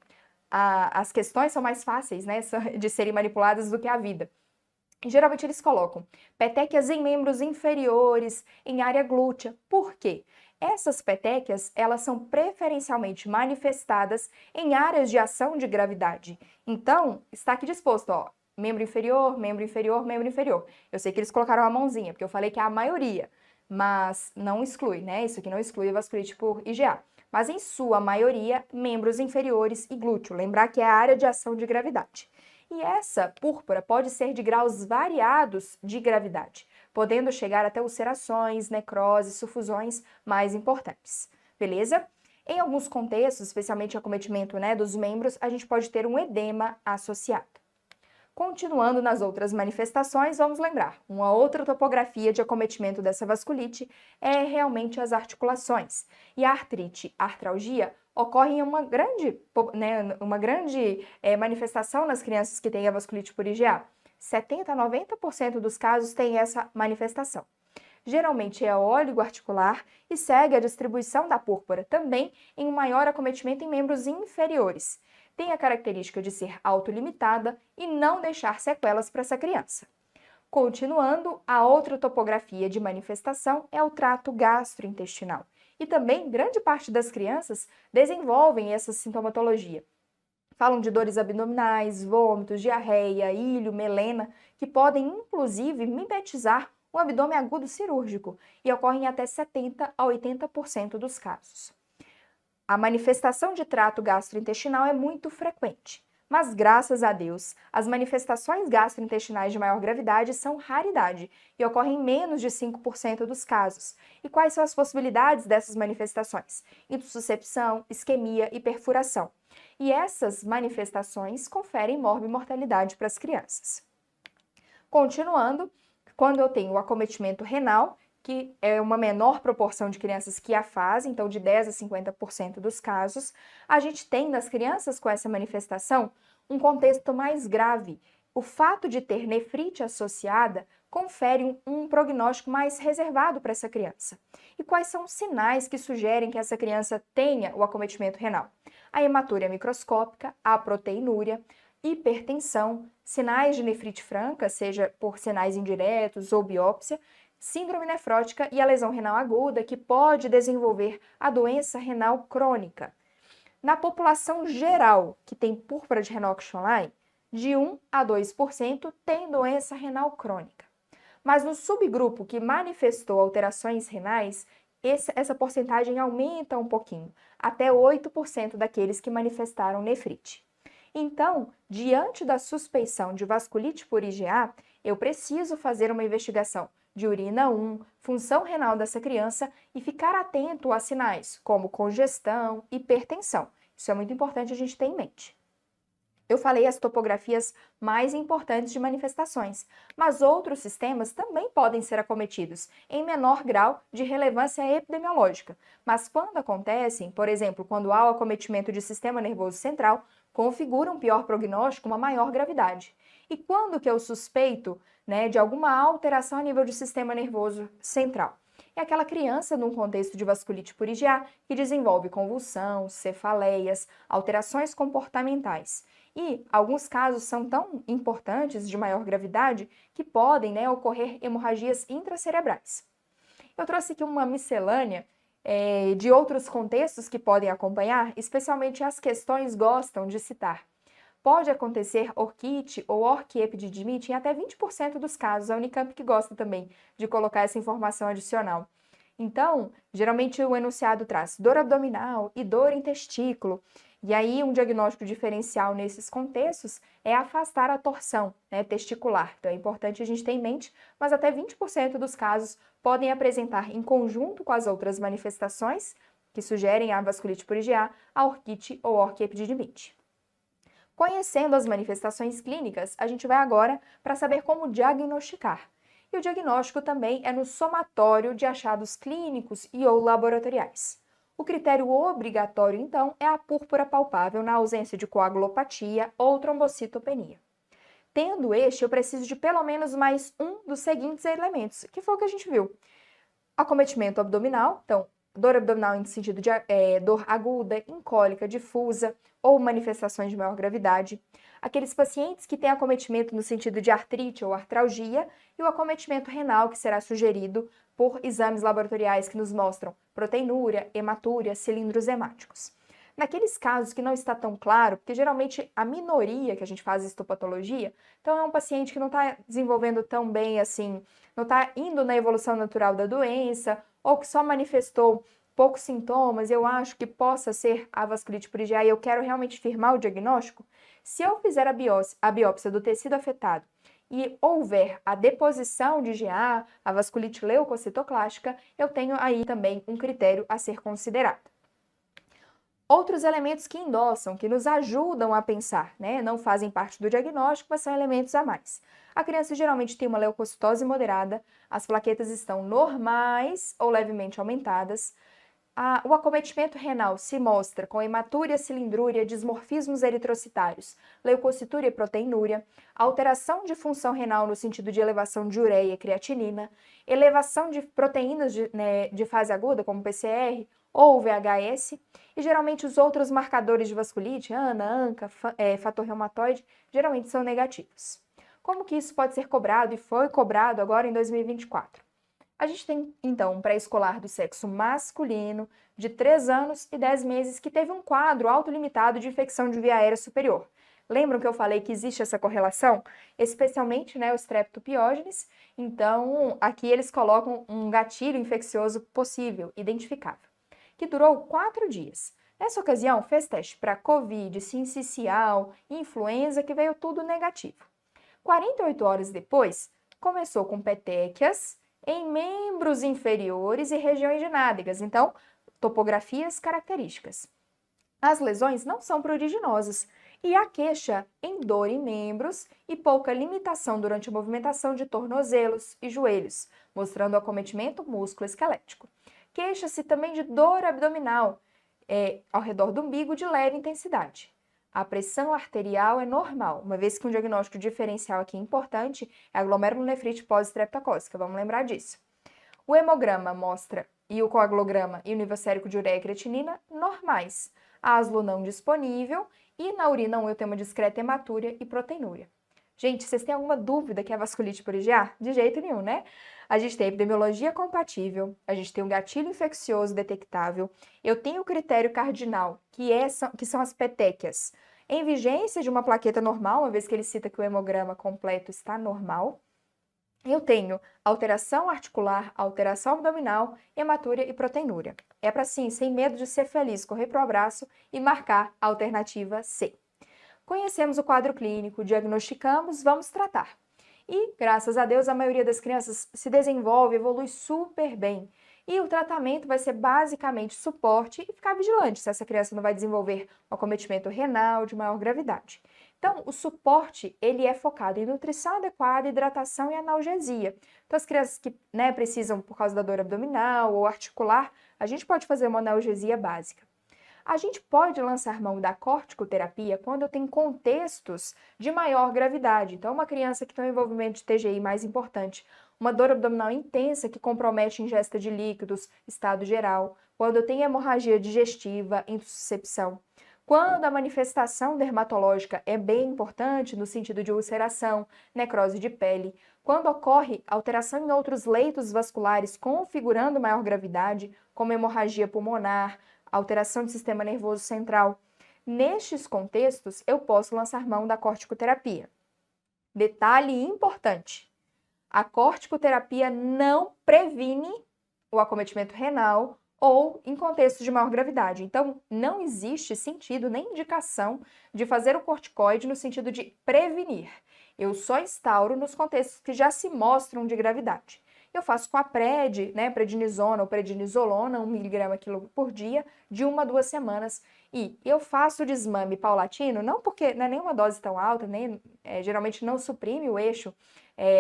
as questões são mais fáceis, né, de serem manipuladas do que a vida. E, geralmente eles colocam petequias em membros inferiores, em área glútea. Por quê? Essas petequias, elas são preferencialmente manifestadas em áreas de ação de gravidade. Então, está aqui disposto, ó, membro inferior, membro inferior, membro inferior. Eu sei que eles colocaram a mãozinha, porque eu falei que é a maioria, mas não exclui, né? Isso aqui não exclui a vasculite por IgA. Mas em sua maioria, membros inferiores e glúteo. Lembrar que é a área de ação de gravidade. E essa púrpura pode ser de graus variados de gravidade, podendo chegar até ulcerações, necroses, sufusões mais importantes. Beleza? Em alguns contextos, especialmente acometimento, né, dos membros, a gente pode ter um edema associado. Continuando nas outras manifestações, vamos lembrar, uma outra topografia de acometimento dessa vasculite é realmente as articulações. E a artrite, a artralgia, ocorre em uma grande manifestação nas crianças que têm a vasculite por IgA. 70 a 90% dos casos têm essa manifestação. geralmente é oligoarticular e segue a distribuição da púrpura, também em um maior acometimento em membros inferiores. Tem a característica de ser autolimitada e não deixar sequelas para essa criança. Continuando, a outra topografia de manifestação é o trato gastrointestinal. E também grande parte das crianças desenvolvem essa sintomatologia. Falam de dores abdominais, vômitos, diarreia, ilho, melena, que podem inclusive mimetizar um abdômen agudo cirúrgico e ocorrem em até 70 a 80% dos casos. A manifestação de trato gastrointestinal é muito frequente, mas graças a Deus, as manifestações gastrointestinais de maior gravidade são raridade e ocorrem em menos de 5% dos casos. E quais são as possibilidades dessas manifestações? Intussuscepção, isquemia e perfuração. E essas manifestações conferem morbimortalidade para as crianças. Continuando, quando eu tenho o acometimento renal, que é uma menor proporção de crianças que a fazem, então de 10 a 50% dos casos, a gente tem nas crianças com essa manifestação um contexto mais grave. O fato de ter nefrite associada confere um prognóstico mais reservado para essa criança. E quais são os sinais que sugerem que essa criança tenha o acometimento renal? A hematúria microscópica, a proteinúria, hipertensão, sinais de nefrite franca, seja por sinais indiretos ou biópsia, síndrome nefrótica e a lesão renal aguda, que pode desenvolver a doença renal crônica. Na população geral que tem púrpura de Renox-Schönlein, de 1 a 2% tem doença renal crônica. Mas no subgrupo que manifestou alterações renais, essa porcentagem aumenta um pouquinho, até 8% daqueles que manifestaram nefrite. Então, diante da suspeição de vasculite por IgA, eu preciso fazer uma investigação de urina 1, função renal dessa criança e ficar atento a sinais como congestão, hipertensão. Isso é muito importante a gente ter em mente. Eu falei as topografias mais importantes de manifestações, mas outros sistemas também podem ser acometidos em menor grau de relevância epidemiológica. Mas quando acontecem, por exemplo, quando há o acometimento de sistema nervoso central, configura um pior prognóstico, uma maior gravidade. E quando que eu suspeito, de alguma alteração a nível de sistema nervoso central? É aquela criança num contexto de vasculite por IgA que desenvolve convulsão, cefaleias, alterações comportamentais. E alguns casos são tão importantes, de maior gravidade, que podem ocorrer hemorragias intracerebrais. Eu trouxe aqui uma miscelânea de outros contextos que podem acompanhar, especialmente as questões gostam de citar. Pode acontecer orquite ou orquiepididimite em até 20% dos casos, a Unicamp que gosta também de colocar essa informação adicional. Então, geralmente o enunciado traz dor abdominal e dor em testículo, e aí um diagnóstico diferencial nesses contextos é afastar a torção testicular. Então é importante a gente ter em mente, mas até 20% dos casos podem apresentar em conjunto com as outras manifestações que sugerem a vasculite por IgA, a orquite ou orquiepididimite. Conhecendo as manifestações clínicas, a gente vai agora para saber como diagnosticar. E o diagnóstico também é no somatório de achados clínicos e ou laboratoriais. O critério obrigatório, então, é a púrpura palpável na ausência de coagulopatia ou trombocitopenia. Tendo este, eu preciso de pelo menos mais um dos seguintes elementos, que foi o que a gente viu. Acometimento abdominal, então, dor abdominal em sentido de dor aguda, incólica, difusa ou manifestações de maior gravidade. Aqueles pacientes que têm acometimento no sentido de artrite ou artralgia e o acometimento renal que será sugerido por exames laboratoriais que nos mostram proteinúria, hematúria, cilindros hemáticos. Naqueles casos que não está tão claro, porque geralmente a minoria que a gente faz histopatologia, então é um paciente que não está desenvolvendo tão bem assim, não está indo na evolução natural da doença, ou que só manifestou poucos sintomas, eu acho que possa ser a vasculite por IgA e eu quero realmente firmar o diagnóstico, se eu fizer a biópsia do tecido afetado e houver a deposição de IgA, a vasculite leucocitoclástica, eu tenho aí também um critério a ser considerado. Outros elementos que endossam, que nos ajudam a pensar, não fazem parte do diagnóstico, mas são elementos a mais. A criança geralmente tem uma leucocitose moderada, as plaquetas estão normais ou levemente aumentadas, O acometimento renal se mostra com hematúria, cilindrúria, dismorfismos eritrocitários, leucocitúria e proteinúria, alteração de função renal no sentido de elevação de ureia e creatinina, elevação de proteínas de fase aguda, como PCR ou VHS, e geralmente os outros marcadores de vasculite, ANA, ANCA, fator reumatoide, geralmente são negativos. Como que isso pode ser cobrado e foi cobrado agora em 2024? A gente tem, então, um pré-escolar do sexo masculino de 3 anos e 10 meses que teve um quadro autolimitado de infecção de via aérea superior. Lembram que eu falei que existe essa correlação? Especialmente, o Streptopiógenes. Então, aqui eles colocam um gatilho infeccioso possível, identificável, que durou 4 dias. Nessa ocasião, fez teste para Covid, sincicial, influenza, que veio tudo negativo. 48 horas depois, começou com petequias em membros inferiores e regiões de nádegas, então, topografias características. As lesões não são pruriginosas e a queixa em dor em membros e pouca limitação durante a movimentação de tornozelos e joelhos, mostrando acometimento músculo-esquelético. Queixa-se também de dor abdominal ao redor do umbigo de leve intensidade. A pressão arterial é normal, uma vez que um diagnóstico diferencial aqui importante é a glomerulonefrite pós-estreptocócica, vamos lembrar disso. O hemograma mostra, e o coagulograma e o nível sérico de ureia e creatinina normais. Aslo não disponível e na urina um eutema discreto, hematúria e proteinúria. Gente, vocês têm alguma dúvida que é vasculite por IgA? De jeito nenhum, né? A gente tem epidemiologia compatível, a gente tem um gatilho infeccioso detectável, eu tenho o critério cardinal, que são as petequias, em vigência de uma plaqueta normal, uma vez que ele cita que o hemograma completo está normal. Eu tenho alteração articular, alteração abdominal, hematúria e proteinúria. É para sim, sem medo de ser feliz, correr para o abraço e marcar a alternativa C. Conhecemos o quadro clínico, diagnosticamos, vamos tratar. E, graças a Deus, a maioria das crianças se desenvolve, evolui super bem. E o tratamento vai ser basicamente suporte e ficar vigilante se essa criança não vai desenvolver um acometimento renal de maior gravidade. Então, o suporte, ele é focado em nutrição adequada, hidratação e analgesia. Então, as crianças que precisam por causa da dor abdominal ou articular, a gente pode fazer uma analgesia básica. A gente pode lançar mão da corticoterapia quando eu tenho contextos de maior gravidade. Então, uma criança que tem um envolvimento de TGI mais importante, uma dor abdominal intensa que compromete a ingesta de líquidos, estado geral, quando eu tenho hemorragia digestiva, intussuscepção. Quando a manifestação dermatológica é bem importante, no sentido de ulceração, necrose de pele, quando ocorre alteração em outros leitos vasculares configurando maior gravidade, como hemorragia pulmonar, alteração do sistema nervoso central. Nestes contextos, eu posso lançar mão da corticoterapia. Detalhe importante: a corticoterapia não previne o acometimento renal ou em contextos de maior gravidade. Então, não existe sentido nem indicação de fazer o corticoide no sentido de prevenir. Eu só instauro nos contextos que já se mostram de gravidade. Eu faço com a prednisona ou prednisolona, 1 mg/kg por dia, de 1 a 2 semanas. E eu faço o desmame paulatino, não porque não é nenhuma dose tão alta, geralmente não suprime o eixo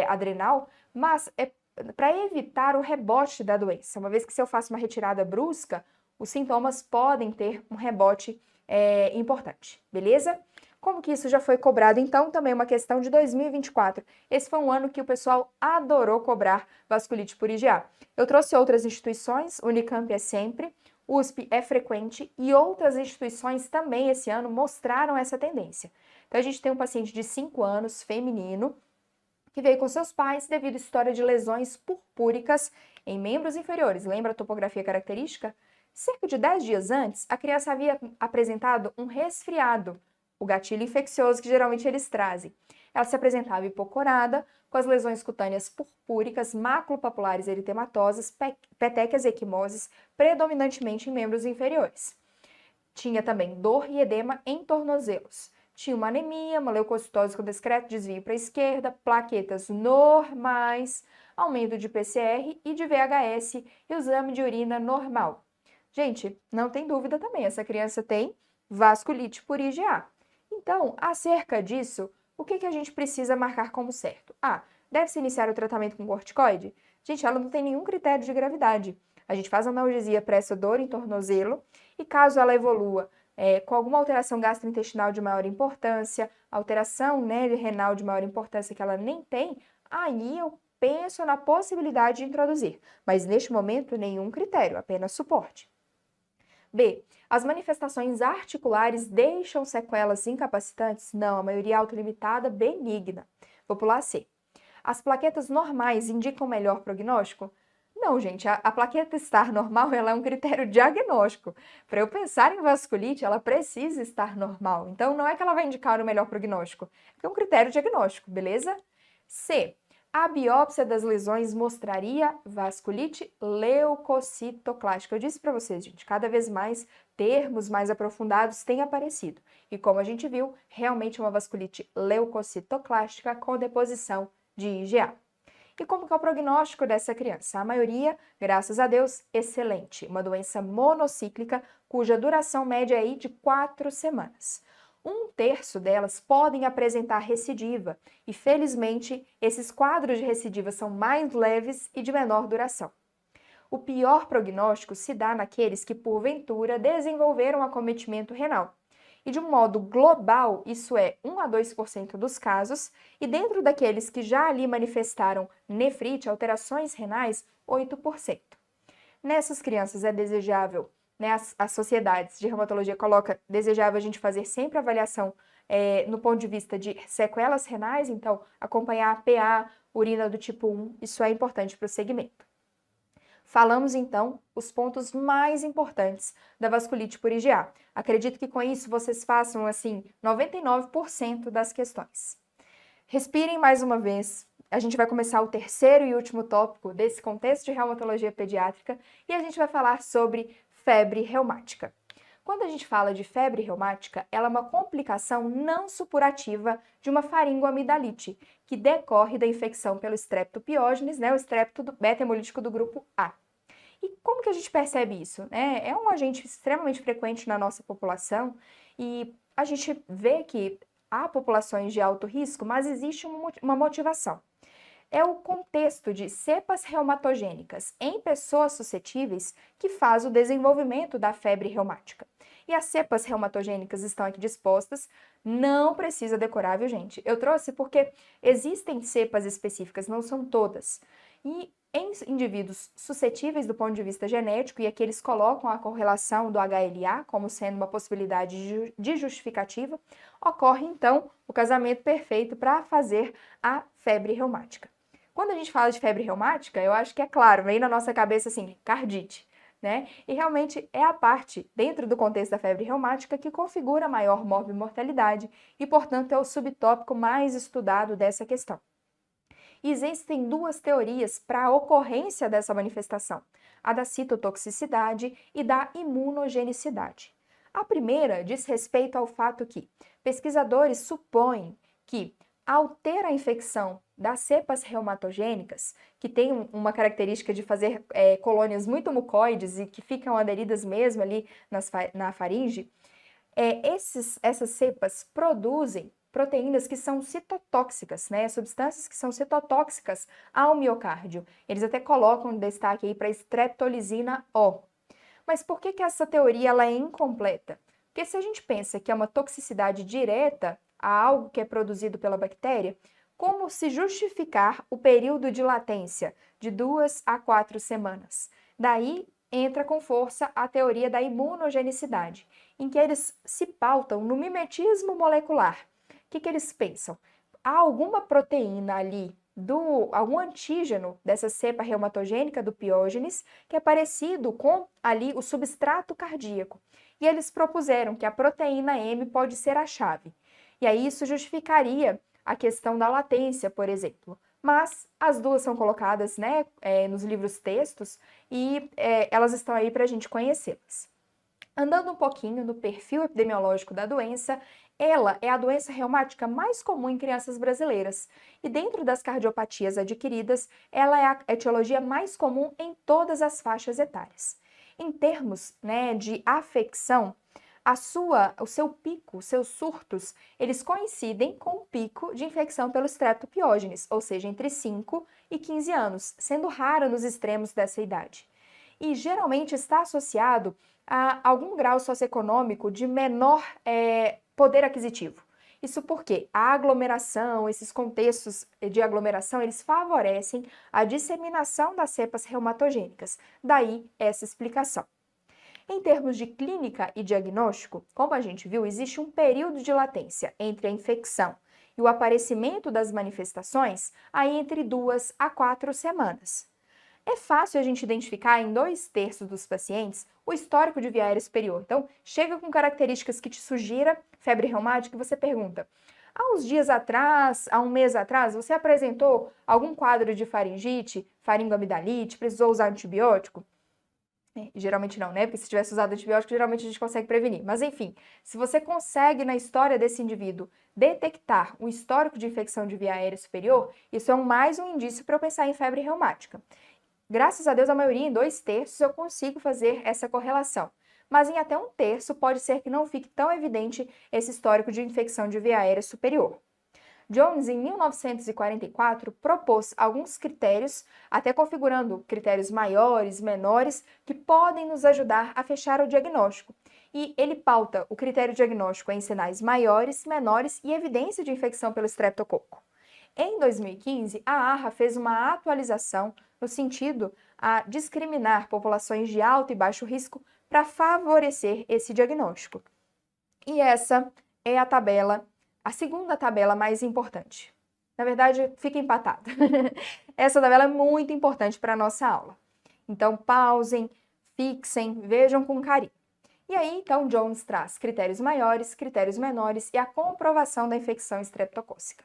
adrenal, mas é para evitar o rebote da doença. Uma vez que se eu faço uma retirada brusca, os sintomas podem ter um rebote importante, beleza? Como que isso já foi cobrado, então, também uma questão de 2024. Esse foi um ano que o pessoal adorou cobrar vasculite por IgA. Eu trouxe outras instituições, Unicamp é sempre, USP é frequente e outras instituições também esse ano mostraram essa tendência. Então, a gente tem um paciente de 5 anos, feminino, que veio com seus pais devido à história de lesões purpúricas em membros inferiores. Lembra a topografia característica? Cerca de 10 dias antes, a criança havia apresentado um resfriado, o gatilho infeccioso que geralmente eles trazem. Ela se apresentava hipocorada, com as lesões cutâneas purpúricas, maculopapulares eritematosas, petequias e equimoses, predominantemente em membros inferiores. Tinha também dor e edema em tornozelos. Tinha uma anemia, uma leucocitose com discreto desvio para a esquerda, plaquetas normais, aumento de PCR e de VHS e o exame de urina normal. Gente, não tem dúvida também, essa criança tem vasculite por IgA. Então, acerca disso, o que a gente precisa marcar como certo? Deve-se iniciar o tratamento com corticoide? Gente, ela não tem nenhum critério de gravidade. A gente faz analgesia para essa dor em tornozelo e caso ela evolua com alguma alteração gastrointestinal de maior importância, alteração, né, renal de maior importância que ela nem tem, aí eu penso na possibilidade de introduzir. Mas neste momento, nenhum critério, apenas suporte. B. As manifestações articulares deixam sequelas incapacitantes? Não, a maioria autolimitada benigna. Vou pular C. As plaquetas normais indicam melhor prognóstico? Não, gente, a plaqueta estar normal ela é um critério diagnóstico. Para eu pensar em vasculite, ela precisa estar normal. Então, não é que ela vai indicar o melhor prognóstico, é um critério diagnóstico, beleza? C. A biópsia das lesões mostraria vasculite leucocitoclástica. Eu disse para vocês, gente, cada vez mais termos mais aprofundados têm aparecido. E como a gente viu, realmente é uma vasculite leucocitoclástica com deposição de IgA. E como que é o prognóstico dessa criança? A maioria, graças a Deus, excelente. Uma doença monocíclica cuja duração média é aí de 4 semanas. 1/3 delas podem apresentar recidiva e, felizmente, esses quadros de recidiva são mais leves e de menor duração. O pior prognóstico se dá naqueles que, porventura, desenvolveram acometimento renal. E de um modo global, isso é 1 a 2% dos casos, e dentro daqueles que já ali manifestaram nefrite, alterações renais, 8%. Nessas crianças é desejável, né, as sociedades de reumatologia colocam desejável a gente fazer sempre avaliação no ponto de vista de sequelas renais, então acompanhar a PA, urina do tipo 1, isso é importante para o segmento. Falamos, então, os pontos mais importantes da vasculite por IgA. Acredito que com isso vocês façam, assim, 99% das questões. Respirem mais uma vez. A gente vai começar o terceiro e último tópico desse contexto de reumatologia pediátrica e a gente vai falar sobre febre reumática. Quando a gente fala de febre reumática, ela é uma complicação não supurativa de uma faringoamidalite, que decorre da infecção pelo Streptopiógenes, né, o estrepto beta-hemolítico do grupo A. E como que a gente percebe isso? É um agente extremamente frequente na nossa população e a gente vê que há populações de alto risco, mas existe uma motivação. É o contexto de cepas reumatogênicas em pessoas suscetíveis que faz o desenvolvimento da febre reumática. E as cepas reumatogênicas estão aqui dispostas, não precisa decorar, viu, gente? Eu trouxe porque existem cepas específicas, não são todas. E em indivíduos suscetíveis do ponto de vista genético, e aqui eles colocam a correlação do HLA como sendo uma possibilidade de justificativa, ocorre então o casamento perfeito para fazer a febre reumática. Quando a gente fala de febre reumática, eu acho que é claro, vem na nossa cabeça assim, cardite, né? E realmente é a parte, dentro do contexto da febre reumática, que configura a maior morbimortalidade e, portanto, é o subtópico mais estudado dessa questão. Existem duas teorias para a ocorrência dessa manifestação, a da citotoxicidade e da imunogenicidade. A primeira diz respeito ao fato que pesquisadores supõem que, ao ter a infecção das cepas reumatogênicas, que tem uma característica de fazer colônias muito mucoides e que ficam aderidas mesmo ali na faringe, essas cepas produzem proteínas que são citotóxicas, né? Substâncias que são citotóxicas ao miocárdio. Eles até colocam um destaque aí para streptolisina O. Mas por que essa teoria ela é incompleta? Porque se a gente pensa que é uma toxicidade direta a algo que é produzido pela bactéria, como se justificar o período de latência de 2 a 4 semanas? Daí entra com força a teoria da imunogenicidade, em que eles se pautam no mimetismo molecular. O que eles pensam? Há alguma proteína ali, algum antígeno dessa cepa reumatogênica do Piógenes, que é parecido com ali o substrato cardíaco. E eles propuseram que a proteína M pode ser a chave. E aí isso justificaria a questão da latência, por exemplo. Mas as duas são colocadas, né, nos livros textos e elas estão aí para a gente conhecê-las. Andando um pouquinho no perfil epidemiológico da doença, ela é a doença reumática mais comum em crianças brasileiras e dentro das cardiopatias adquiridas, ela é a etiologia mais comum em todas as faixas etárias. Em termos, né, de afecção, o seu pico, os seus surtos, eles coincidem com o pico de infecção pelo Streptopiógenes, ou seja, entre 5 e 15 anos, sendo raro nos extremos dessa idade. e geralmente está associado a algum grau socioeconômico de menor poder aquisitivo. Isso porque a aglomeração, esses contextos de aglomeração, eles favorecem a disseminação das cepas reumatogênicas. Daí essa explicação. Em termos de clínica e diagnóstico, como a gente viu, existe um período de latência entre a infecção e o aparecimento das manifestações aí entre 2 a 4 semanas. É fácil a gente identificar em 2/3 dos pacientes o histórico de via aérea superior. Então, chega com características que te sugira febre reumática e você pergunta: há uns dias atrás, há um mês atrás, você apresentou algum quadro de faringite, faringoamidalite, precisou usar antibiótico? Geralmente não, né? Porque se tivesse usado antibiótico, geralmente a gente consegue prevenir. Mas enfim, se você consegue na história desse indivíduo detectar um histórico de infecção de via aérea superior, isso é mais um indício para eu pensar em febre reumática. Graças a Deus, a maioria, em 2/3, eu consigo fazer essa correlação. Mas em até 1/3 pode ser que não fique tão evidente esse histórico de infecção de via aérea superior. Jones, em 1944, propôs alguns critérios, até configurando critérios maiores, menores, que podem nos ajudar a fechar o diagnóstico. E ele pauta o critério diagnóstico em sinais maiores, menores e evidência de infecção pelo estreptococo. Em 2015, a AHA fez uma atualização no sentido a discriminar populações de alto e baixo risco para favorecer esse diagnóstico. E essa é a segunda tabela mais importante. Na verdade, fica empatada. Essa tabela é muito importante para a nossa aula. Então, pausem, fixem, vejam com carinho. E aí, então, Jones traz critérios maiores, critérios menores e a comprovação da infecção estreptocócica.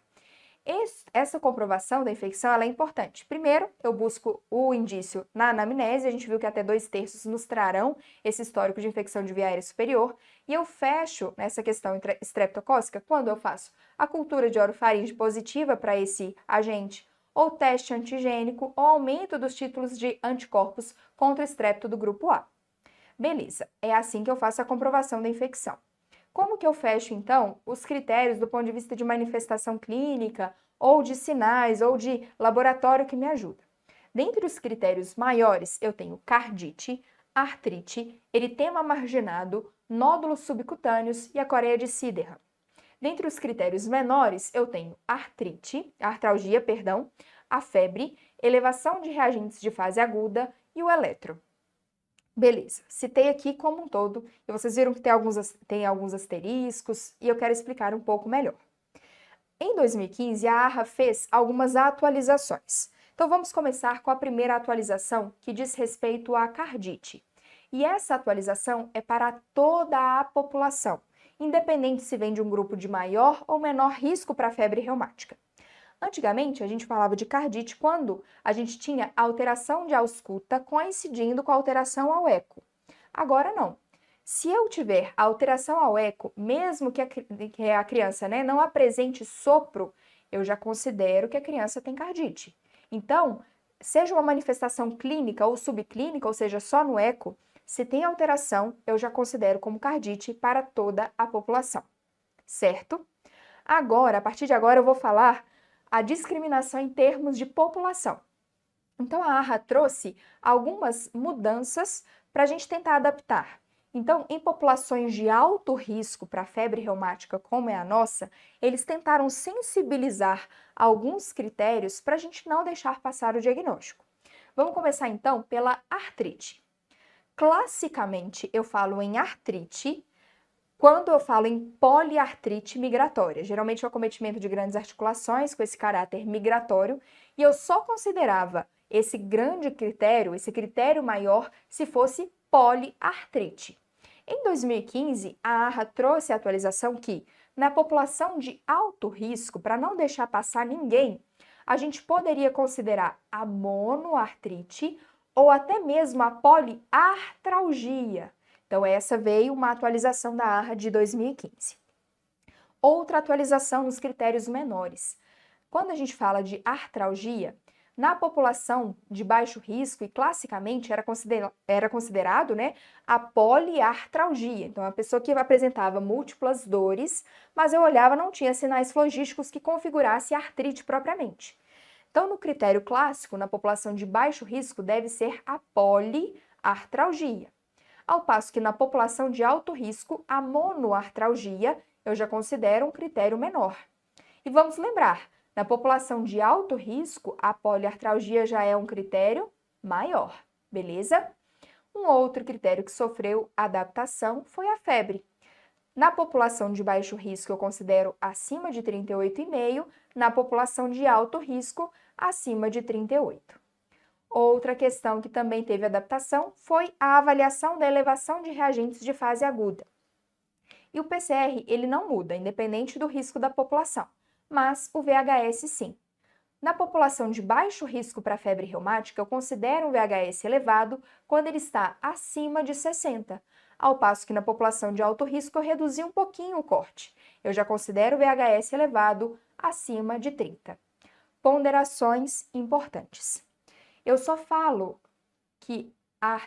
Essa comprovação da infecção ela é importante. Primeiro, eu busco o indício na anamnese, a gente viu que até 2/3 nos trarão esse histórico de infecção de via aérea superior, e eu fecho nessa questão estreptocócica quando eu faço a cultura de orofaringe positiva para esse agente, ou teste antigênico, ou aumento dos títulos de anticorpos contra o estrepto do grupo A. Beleza, é assim que eu faço a comprovação da infecção. Como que eu fecho, então, os critérios do ponto de vista de manifestação clínica, ou de sinais, ou de laboratório que me ajuda? Dentre os critérios maiores, eu tenho cardite, artrite, eritema marginado, nódulos subcutâneos e a coreia de Sydenham. Dentre os critérios menores, eu tenho artralgia, a febre, elevação de reagentes de fase aguda e o eletro. Beleza, citei aqui como um todo, e vocês viram que tem alguns asteriscos, e eu quero explicar um pouco melhor. Em 2015, a AHA fez algumas atualizações. Então vamos começar com a primeira atualização, que diz respeito à cardite. E essa atualização é para toda a população, independente se vem de um grupo de maior ou menor risco para a febre reumática. Antigamente, a gente falava de cardite quando a gente tinha alteração de ausculta coincidindo com a alteração ao eco. Agora não. Se eu tiver alteração ao eco, mesmo que a criança não apresente sopro, eu já considero que a criança tem cardite. Então, seja uma manifestação clínica ou subclínica, ou seja, só no eco, se tem alteração, eu já considero como cardite para toda a população. Certo? Agora, a partir de agora, eu vou falar a discriminação em termos de população. Então, a AHA trouxe algumas mudanças para a gente tentar adaptar. Então, em populações de alto risco para febre reumática, como é a nossa, eles tentaram sensibilizar alguns critérios para a gente não deixar passar o diagnóstico. Vamos começar, então, pela artrite. Classicamente, eu falo em artrite quando eu falo em poliartrite migratória. Geralmente é o acometimento de grandes articulações com esse caráter migratório, e eu só considerava esse grande critério, esse critério maior, se fosse poliartrite. Em 2015, a AHA trouxe a atualização que, na população de alto risco, para não deixar passar ninguém, a gente poderia considerar a monoartrite ou até mesmo a poliartralgia. Então, essa veio uma atualização da AHA de 2015. Outra atualização nos critérios menores. Quando a gente fala de artralgia, na população de baixo risco, e classicamente era considerado a poliartralgia. Então, a pessoa que apresentava múltiplas dores, mas eu olhava, não tinha sinais flogísticos que configurasse artrite propriamente. Então, no critério clássico, na população de baixo risco, deve ser a poliartralgia. artralgia. Ao passo que na população de alto risco, a monoartralgia eu já considero um critério menor. E vamos lembrar, na população de alto risco, a poliartralgia já é um critério maior, beleza? Um outro critério que sofreu adaptação foi a febre. Na população de baixo risco, eu considero acima de 38,5, na população de alto risco, acima de 38. Outra questão que também teve adaptação foi a avaliação da elevação de reagentes de fase aguda. E o PCR, ele não muda, independente do risco da população, mas o VHS sim. Na população de baixo risco para febre reumática, eu considero um VHS elevado quando ele está acima de 60, ao passo que na população de alto risco eu reduzi um pouquinho o corte. Eu já considero o VHS elevado acima de 30. Ponderações importantes. Eu só falo que a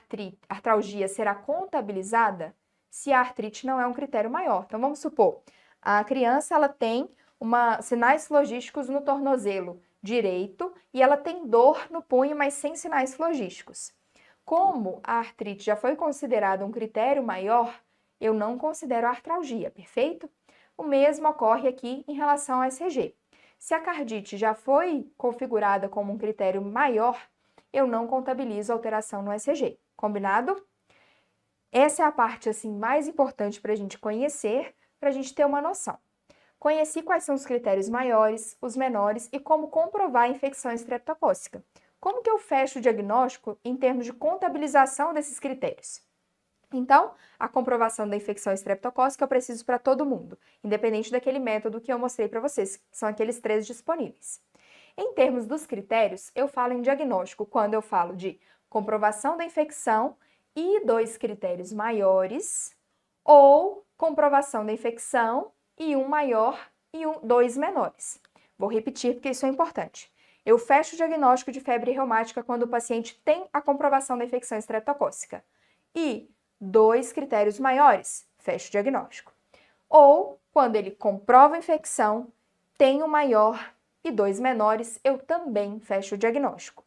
artralgia será contabilizada se a artrite não é um critério maior. Então vamos supor, a criança ela tem sinais flogísticos no tornozelo direito e ela tem dor no punho, mas sem sinais flogísticos. Como a artrite já foi considerada um critério maior, eu não considero a artralgia, perfeito? O mesmo ocorre aqui em relação ao ECG. Se a cardite já foi configurada como um critério maior, eu não contabilizo alteração no ECG, combinado? Essa é a parte assim mais importante para a gente conhecer, para a gente ter uma noção. Conheci quais são os critérios maiores, os menores e como comprovar a infecção estreptocócica. Como que eu fecho o diagnóstico em termos de contabilização desses critérios? Então, a comprovação da infecção estreptocócica eu preciso para todo mundo, independente daquele método que eu mostrei para vocês, que são aqueles 3 disponíveis. Em termos dos critérios, eu falo em diagnóstico quando eu falo de comprovação da infecção e 2 critérios maiores, ou comprovação da infecção e 1 maior e 2 menores. Vou repetir porque isso é importante. Eu fecho o diagnóstico de febre reumática quando o paciente tem a comprovação da infecção estreptocócica. E 2 critérios maiores, fecho o diagnóstico. Ou, quando ele comprova a infecção, tem 1 maior e 2 menores, eu também fecho o diagnóstico.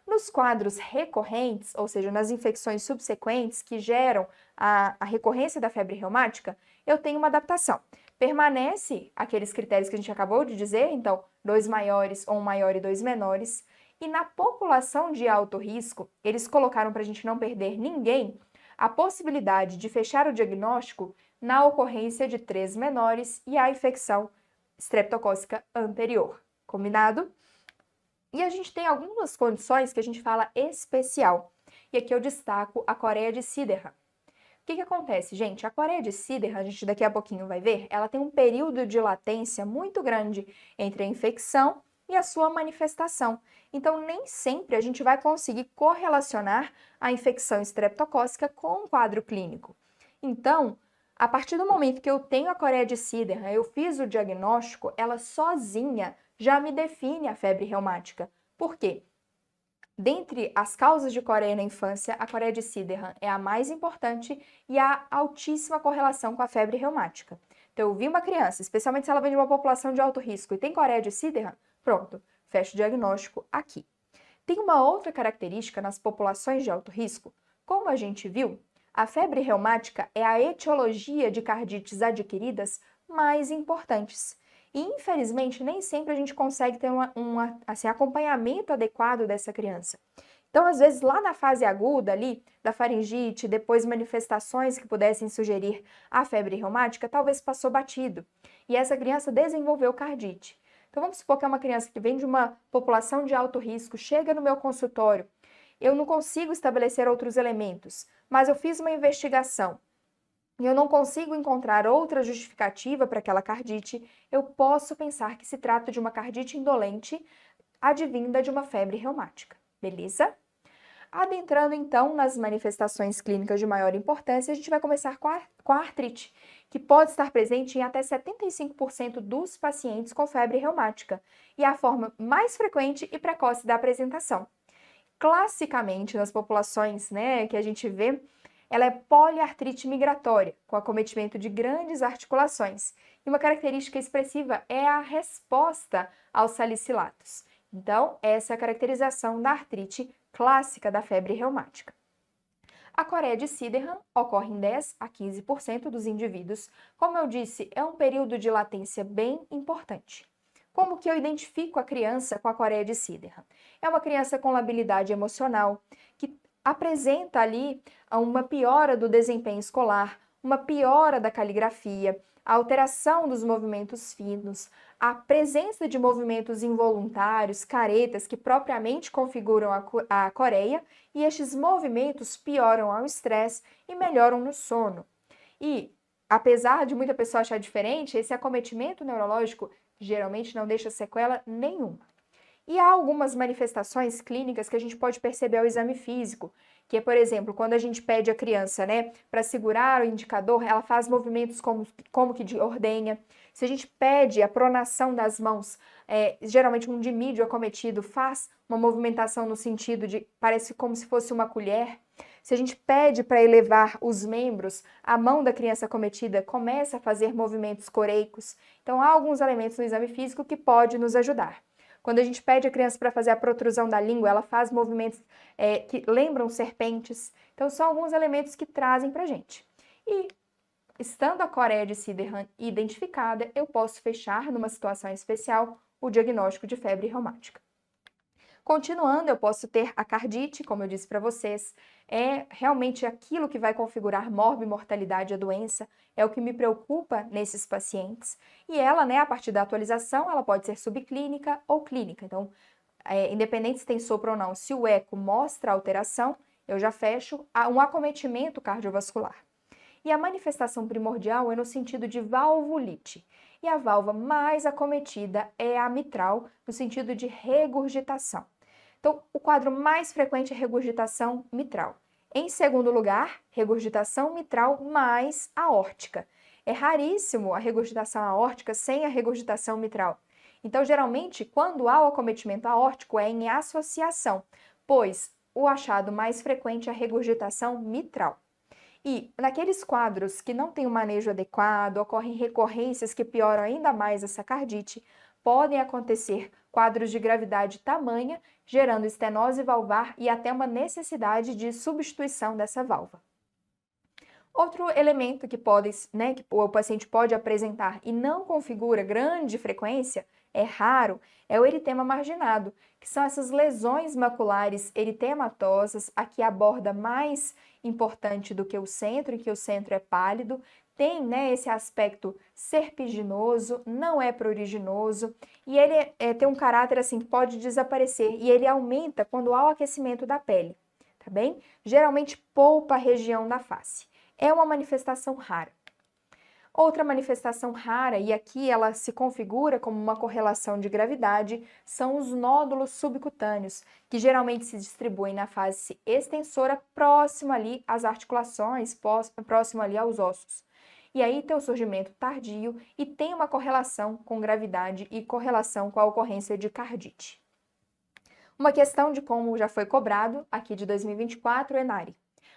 Nos quadros recorrentes, ou seja, nas infecções subsequentes que geram a recorrência da febre reumática, eu tenho uma adaptação. Permanece aqueles critérios que a gente acabou de dizer, então, 2 maiores ou 1 maior e 2 menores. E na população de alto risco, eles colocaram para a gente não perder ninguém, a possibilidade de fechar o diagnóstico na ocorrência de 3 menores e a infecção estreptocócica anterior. Combinado? E a gente tem algumas condições que a gente fala especial. E aqui eu destaco a coreia de Sydenham. O que acontece, gente? A coreia de Sydenham, a gente daqui a pouquinho vai ver, ela tem um período de latência muito grande entre a infecção e a sua manifestação. Então, nem sempre a gente vai conseguir correlacionar a infecção estreptocócica com um quadro clínico. Então, a partir do momento que eu tenho a coreia de Sydenham, eu fiz o diagnóstico, ela sozinha já me define a febre reumática. Por quê? Dentre as causas de coreia na infância, a coreia de Sydenham é a mais importante e há altíssima correlação com a febre reumática. Então, eu vi uma criança, especialmente se ela vem de uma população de alto risco e tem coreia de Sydenham, pronto, fecho o diagnóstico aqui. Tem uma outra característica nas populações de alto risco. Como a gente viu, a febre reumática é a etiologia de cardites adquiridas mais importantes. E, infelizmente, nem sempre a gente consegue ter um acompanhamento adequado dessa criança. Então, às vezes, lá na fase aguda ali, da faringite, depois manifestações que pudessem sugerir a febre reumática, talvez passou batido. E essa criança desenvolveu cardite. Então, vamos supor que é uma criança que vem de uma população de alto risco, chega no meu consultório, eu não consigo estabelecer outros elementos, mas eu fiz uma investigação e eu não consigo encontrar outra justificativa para aquela cardite, eu posso pensar que se trata de uma cardite indolente advinda de uma febre reumática, beleza? Adentrando então nas manifestações clínicas de maior importância, a gente vai começar com a artrite, que pode estar presente em até 75% dos pacientes com febre reumática, e é a forma mais frequente e precoce da apresentação. Classicamente, nas populações que a gente vê, ela é poliartrite migratória, com acometimento de grandes articulações. E uma característica expressiva é a resposta aos salicilatos. Então, essa é a caracterização da artrite clássica da febre reumática. A coreia de Sydenham ocorre em 10 a 15% dos indivíduos. Como eu disse, é um período de latência bem importante. Como que eu identifico a criança com a coreia de Sydenham? É uma criança com labilidade emocional, que apresenta ali uma piora do desempenho escolar, uma piora da caligrafia, a alteração dos movimentos finos, a presença de movimentos involuntários, caretas, que propriamente configuram a coreia, e estes movimentos pioram ao estresse e melhoram no sono. E, apesar de muita pessoa achar diferente, esse acometimento neurológico geralmente não deixa sequela nenhuma. E há algumas manifestações clínicas que a gente pode perceber ao exame físico, que é, por exemplo, quando a gente pede a criança, para segurar o indicador, ela faz movimentos como que de ordenha. Se a gente pede a pronação das mãos, geralmente um dimídio acometido faz uma movimentação no sentido de, parece como se fosse uma colher. Se a gente pede para elevar os membros, a mão da criança acometida começa a fazer movimentos coreicos. Então, há alguns elementos no exame físico que podem nos ajudar. Quando a gente pede a criança para fazer a protrusão da língua, ela faz movimentos que lembram serpentes. Então, são alguns elementos que trazem para a gente. E, estando a coreia de Sydenham identificada, eu posso fechar, numa situação especial, o diagnóstico de febre reumática. Continuando, eu posso ter a cardite, como eu disse para vocês, é realmente aquilo que vai configurar morbimortalidade da doença, é o que me preocupa nesses pacientes. E ela, a partir da atualização, ela pode ser subclínica ou clínica. Então, independente se tem sopro ou não, se o eco mostra alteração, eu já fecho um acometimento cardiovascular. E a manifestação primordial é no sentido de valvulite. E a válvula mais acometida é a mitral, no sentido de regurgitação. Então, o quadro mais frequente é regurgitação mitral. Em segundo lugar, regurgitação mitral mais aórtica. É raríssimo a regurgitação aórtica sem a regurgitação mitral. Então, geralmente, quando há o acometimento aórtico, é em associação, pois o achado mais frequente é a regurgitação mitral. E naqueles quadros que não têm um manejo adequado, ocorrem recorrências que pioram ainda mais essa cardite, podem acontecer quadros de gravidade tamanha, gerando estenose valvar e até uma necessidade de substituição dessa válvula. Outro elemento que o paciente pode apresentar e não configura grande frequência, é raro, é o eritema marginado, que são essas lesões maculares eritematosas, aqui a borda mais importante do que o centro, em que o centro é pálido, tem esse aspecto serpiginoso, não é pruriginoso, e ele tem um caráter assim que pode desaparecer, e ele aumenta quando há o aquecimento da pele, tá bem? Geralmente poupa a região da face. É uma manifestação rara. Outra manifestação rara, e aqui ela se configura como uma correlação de gravidade, são os nódulos subcutâneos, que geralmente se distribuem na face extensora, próximo ali às articulações, próximo ali aos ossos. E aí tem o surgimento tardio e tem uma correlação com gravidade e correlação com a ocorrência de cardite. Uma questão de como já foi cobrado, aqui de 2024, é NARI.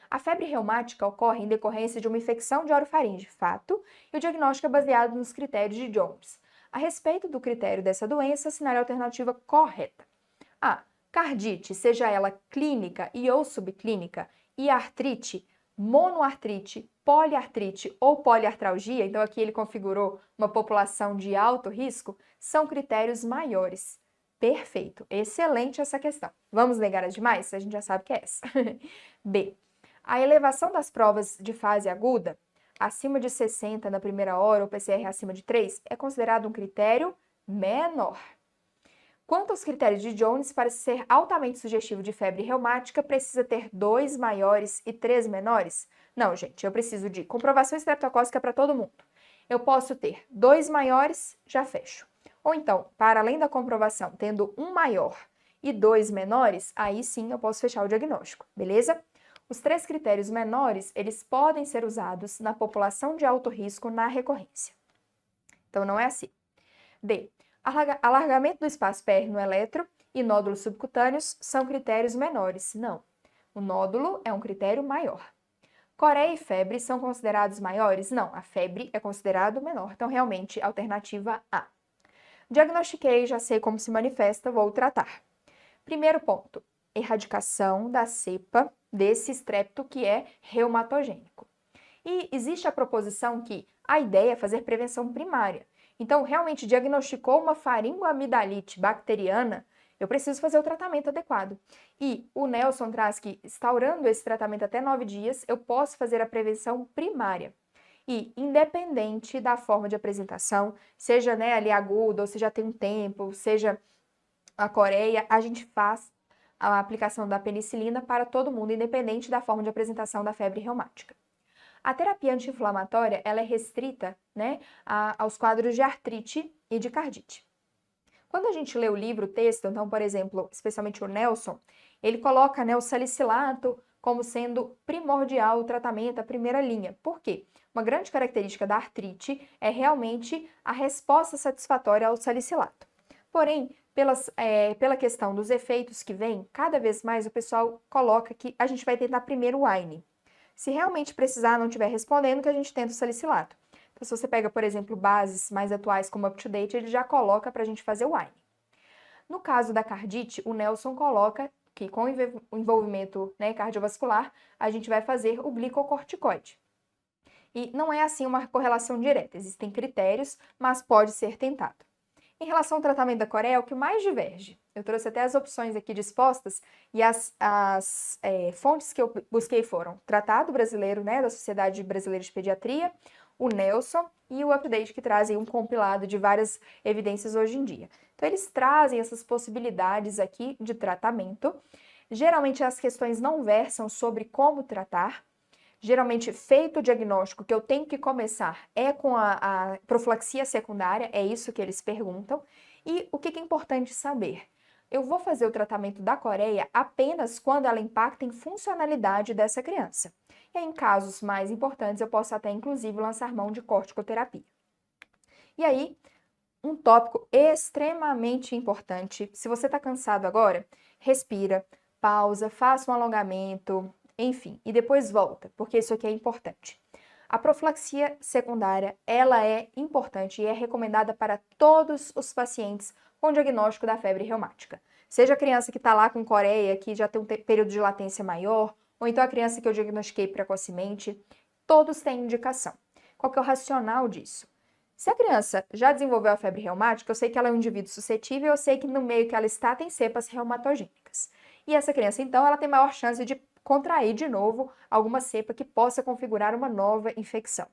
A febre reumática ocorre em decorrência de uma infecção de orofaringe, fato, e o diagnóstico é baseado nos critérios de Jones. A respeito do critério dessa doença, assinale a alternativa correta. A. Cardite, seja ela clínica e ou subclínica, e artrite, monoartrite, poliartrite ou poliartralgia, então aqui ele configurou uma população de alto risco, são critérios maiores. Perfeito, excelente essa questão. Vamos negar as demais? A gente já sabe que é essa. B. A elevação das provas de fase aguda, acima de 60 na primeira hora ou PCR acima de 3, é considerado um critério menor. Quanto aos critérios de Jones, para ser altamente sugestivo de febre reumática, precisa ter 2 maiores e 3 menores? Não, gente, eu preciso de comprovação estreptocócica para todo mundo. Eu posso ter 2 maiores, já fecho. Ou então, para além da comprovação, tendo 1 maior e 2 menores, aí sim eu posso fechar o diagnóstico, beleza? Os 3 critérios menores, eles podem ser usados na população de alto risco na recorrência. Então, não é assim. D. Alargamento do espaço PR no eletro e nódulos subcutâneos são critérios menores. Não. O nódulo é um critério maior. Coreia e febre são considerados maiores? Não. A febre é considerado menor. Então, realmente, alternativa A. Diagnostiquei, já sei como se manifesta, vou tratar. Primeiro ponto. erradicação da cepa desse estrepto que é reumatogênico. E existe a proposição que a ideia é fazer prevenção primária. Então, realmente diagnosticou uma faringoamidalite bacteriana, eu preciso fazer o tratamento adequado. E o Nelson traz que, instaurando esse tratamento até 9 dias, eu posso fazer a prevenção primária. E, independente da forma de apresentação, seja ali aguda, ou se já tem um tempo, seja a coreia, a gente faz a aplicação da penicilina para todo mundo, independente da forma de apresentação da febre reumática. A terapia anti-inflamatória ela é restrita aos quadros de artrite e de cardite. Quando a gente lê o livro, o texto, então, por exemplo, especialmente o Nelson, ele coloca o salicilato como sendo primordial o tratamento, a primeira linha. Por quê? Uma grande característica da artrite é realmente a resposta satisfatória ao salicilato. Porém, pela questão dos efeitos que vem, cada vez mais o pessoal coloca que a gente vai tentar primeiro o wine. Se realmente precisar, não estiver respondendo, que a gente tenta o salicilato. Então, se você pega, por exemplo, bases mais atuais como UpToDate, ele já coloca para a gente fazer o wine. No caso da cardite, o Nelson coloca que com o envolvimento cardiovascular, a gente vai fazer o glicocorticoide. E não é assim uma correlação direta, existem critérios, mas pode ser tentado. Em relação ao tratamento da coreia, é o que mais diverge. Eu trouxe até as opções aqui dispostas e as fontes que eu busquei foram Tratado Brasileiro, da Sociedade Brasileira de Pediatria, o Nelson e o UpToDate, que trazem um compilado de várias evidências hoje em dia. Então, eles trazem essas possibilidades aqui de tratamento. Geralmente, as questões não versam sobre como tratar. Geralmente, feito o diagnóstico, que eu tenho que começar é com a profilaxia secundária, é isso que eles perguntam. E o que é importante saber? Eu vou fazer o tratamento da coreia apenas quando ela impacta em funcionalidade dessa criança. E em casos mais importantes, eu posso até, inclusive, lançar mão de corticoterapia. E aí, um tópico extremamente importante. Se você está cansado agora, respira, pausa, faça um alongamento, enfim, e depois volta, porque isso aqui é importante. A profilaxia secundária, ela é importante e é recomendada para todos os pacientes com diagnóstico da febre reumática. Seja a criança que está lá com coreia, que já tem um período de latência maior, ou então a criança que eu diagnostiquei precocemente, todos têm indicação. Qual que é o racional disso? Se a criança já desenvolveu a febre reumática, eu sei que ela é um indivíduo suscetível, eu sei que no meio que ela está tem cepas reumatogênicas. E essa criança, então, ela tem maior chance de contrair de novo alguma cepa que possa configurar uma nova infecção.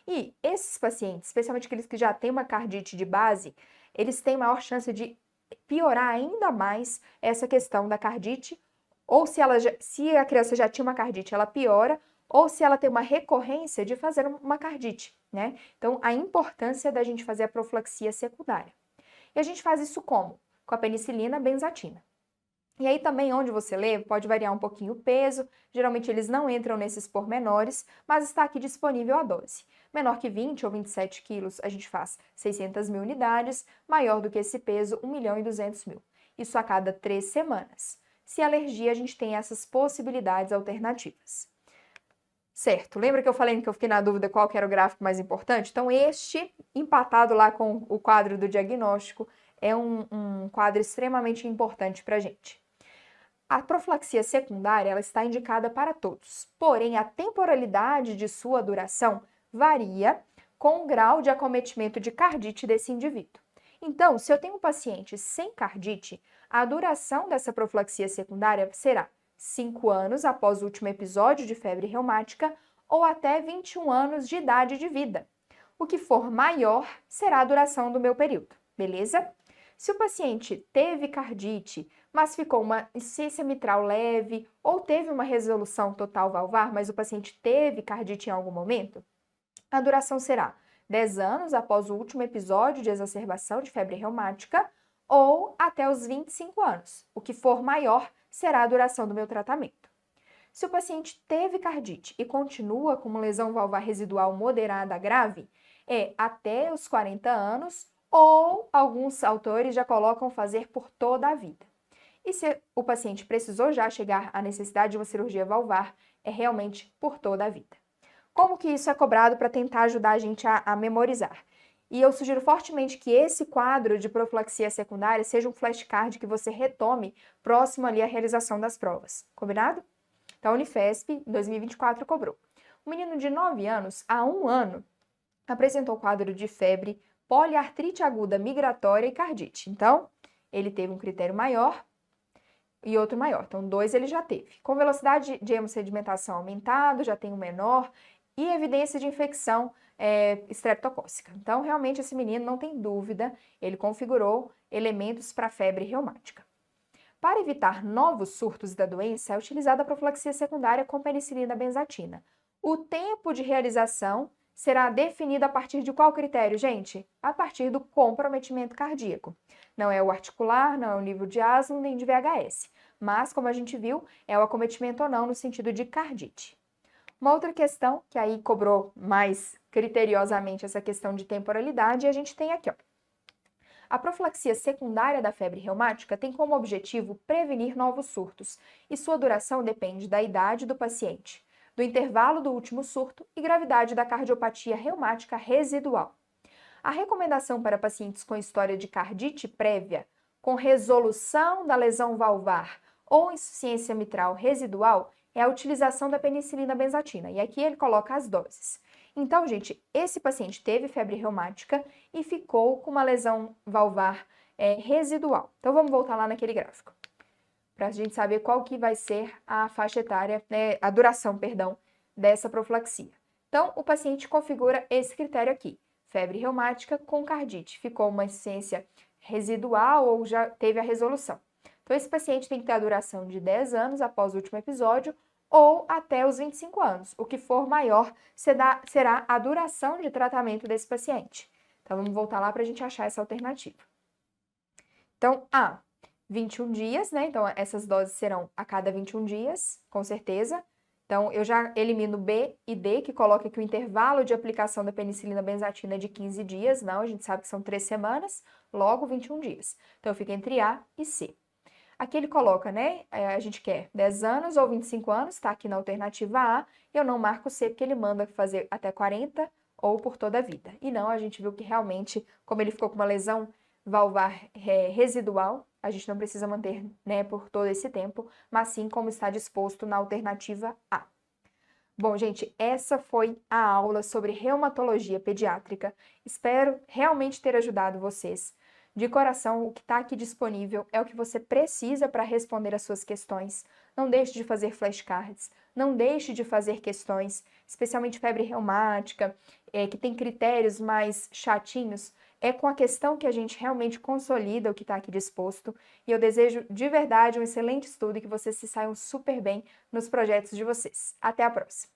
E esses pacientes, especialmente aqueles que já têm uma cardite de base, eles têm maior chance de piorar ainda mais essa questão da cardite, ou se a criança já tinha uma cardite, ela piora, ou se ela tem uma recorrência de fazer uma cardite, Então, a importância da gente fazer a profilaxia secundária. E a gente faz isso como? Com a penicilina benzatina. E aí também onde você lê, pode variar um pouquinho o peso, geralmente eles não entram nesses pormenores, mas está aqui disponível a dose. Menor que 20 ou 27 quilos, a gente faz 600 mil unidades, maior do que esse peso, 1.200.000. Isso a cada 3 semanas. Se é alergia, a gente tem essas possibilidades alternativas. Certo, lembra que eu falei que eu fiquei na dúvida qual que era o gráfico mais importante? Então este, empatado lá com o quadro do diagnóstico, é um quadro extremamente importante para a gente. A profilaxia secundária ela está indicada para todos, porém a temporalidade de sua duração varia com o grau de acometimento de cardite desse indivíduo. Então, se eu tenho um paciente sem cardite, a duração dessa profilaxia secundária será 5 anos após o último episódio de febre reumática ou até 21 anos de idade de vida. O que for maior será a duração do meu período, beleza? Se o paciente teve cardite, mas ficou uma insuficiência mitral leve ou teve uma resolução total valvar, mas o paciente teve cardite em algum momento, a duração será 10 anos após o último episódio de exacerbação de febre reumática ou até os 25 anos. O que for maior será a duração do meu tratamento. Se o paciente teve cardite e continua com uma lesão valvar residual moderada grave, é até os 40 anos ou alguns autores já colocam fazer por toda a vida. E se o paciente precisou já chegar à necessidade de uma cirurgia valvar, é realmente por toda a vida. Como que isso é cobrado para tentar ajudar a gente a memorizar? E eu sugiro fortemente que esse quadro de profilaxia secundária seja um flashcard que você retome próximo ali à realização das provas. Combinado? Então, a Unifesp, em 2024, cobrou. Um menino de 9 anos, há 1 ano, apresentou quadro de febre, poliartrite aguda migratória e cardite. Então, ele teve um critério maior e outro maior. Então, 2 ele já teve. Com velocidade de hemossedimentação aumentado, já tem um menor e evidência de infecção estreptocócica. Então, realmente, esse menino não tem dúvida, ele configurou elementos para febre reumática. Para evitar novos surtos da doença, é utilizada a profilaxia secundária com penicilina benzatina. O tempo de realização será definido a partir de qual critério, gente? A partir do comprometimento cardíaco. Não é o articular, não é o nível de asma, nem de VHS. Mas, como a gente viu, é o acometimento ou não no sentido de cardite. Uma outra questão, que aí cobrou mais criteriosamente essa questão de temporalidade, e a gente tem aqui, ó. A profilaxia secundária da febre reumática tem como objetivo prevenir novos surtos, e sua duração depende da idade do paciente, do intervalo do último surto e gravidade da cardiopatia reumática residual. A recomendação para pacientes com história de cardite prévia, com resolução da lesão valvar ou insuficiência mitral residual, é a utilização da penicilina benzatina, e aqui ele coloca as doses. Então, gente, esse paciente teve febre reumática e ficou com uma lesão valvar residual. Então, vamos voltar lá naquele gráfico, para a gente saber qual que vai ser a faixa etária, a duração, perdão, dessa profilaxia. Então, o paciente configura esse critério aqui, febre reumática com cardite, ficou uma insuficiência residual ou já teve a resolução. Então, esse paciente tem que ter a duração de 10 anos após o último episódio ou até os 25 anos. O que for maior será a duração de tratamento desse paciente. Então, vamos voltar lá para a gente achar essa alternativa. Então, 21 dias, né? Então, essas doses serão a cada 21 dias, com certeza. Então, eu já elimino B e D, que coloca que o intervalo de aplicação da penicilina benzatina é de 15 dias. Não, a gente sabe que são 3 semanas, logo 21 dias. Então, eu fico entre A e C. Aqui ele coloca, né, a gente quer 10 anos ou 25 anos, tá aqui na alternativa A, eu não marco C porque ele manda fazer até 40 ou por toda a vida. E não, a gente viu que realmente, como ele ficou com uma lesão valvar residual, a gente não precisa manter, né, por todo esse tempo, mas sim como está disposto na alternativa A. Bom, gente, essa foi a aula sobre reumatologia pediátrica. Espero realmente ter ajudado vocês. De coração, o que está aqui disponível é o que você precisa para responder as suas questões. Não deixe de fazer flashcards, não deixe de fazer questões, especialmente febre reumática, que tem critérios mais chatinhos. É com a questão que a gente realmente consolida o que está aqui disposto. E eu desejo de verdade um excelente estudo e que vocês se saiam super bem nos projetos de vocês. Até a próxima!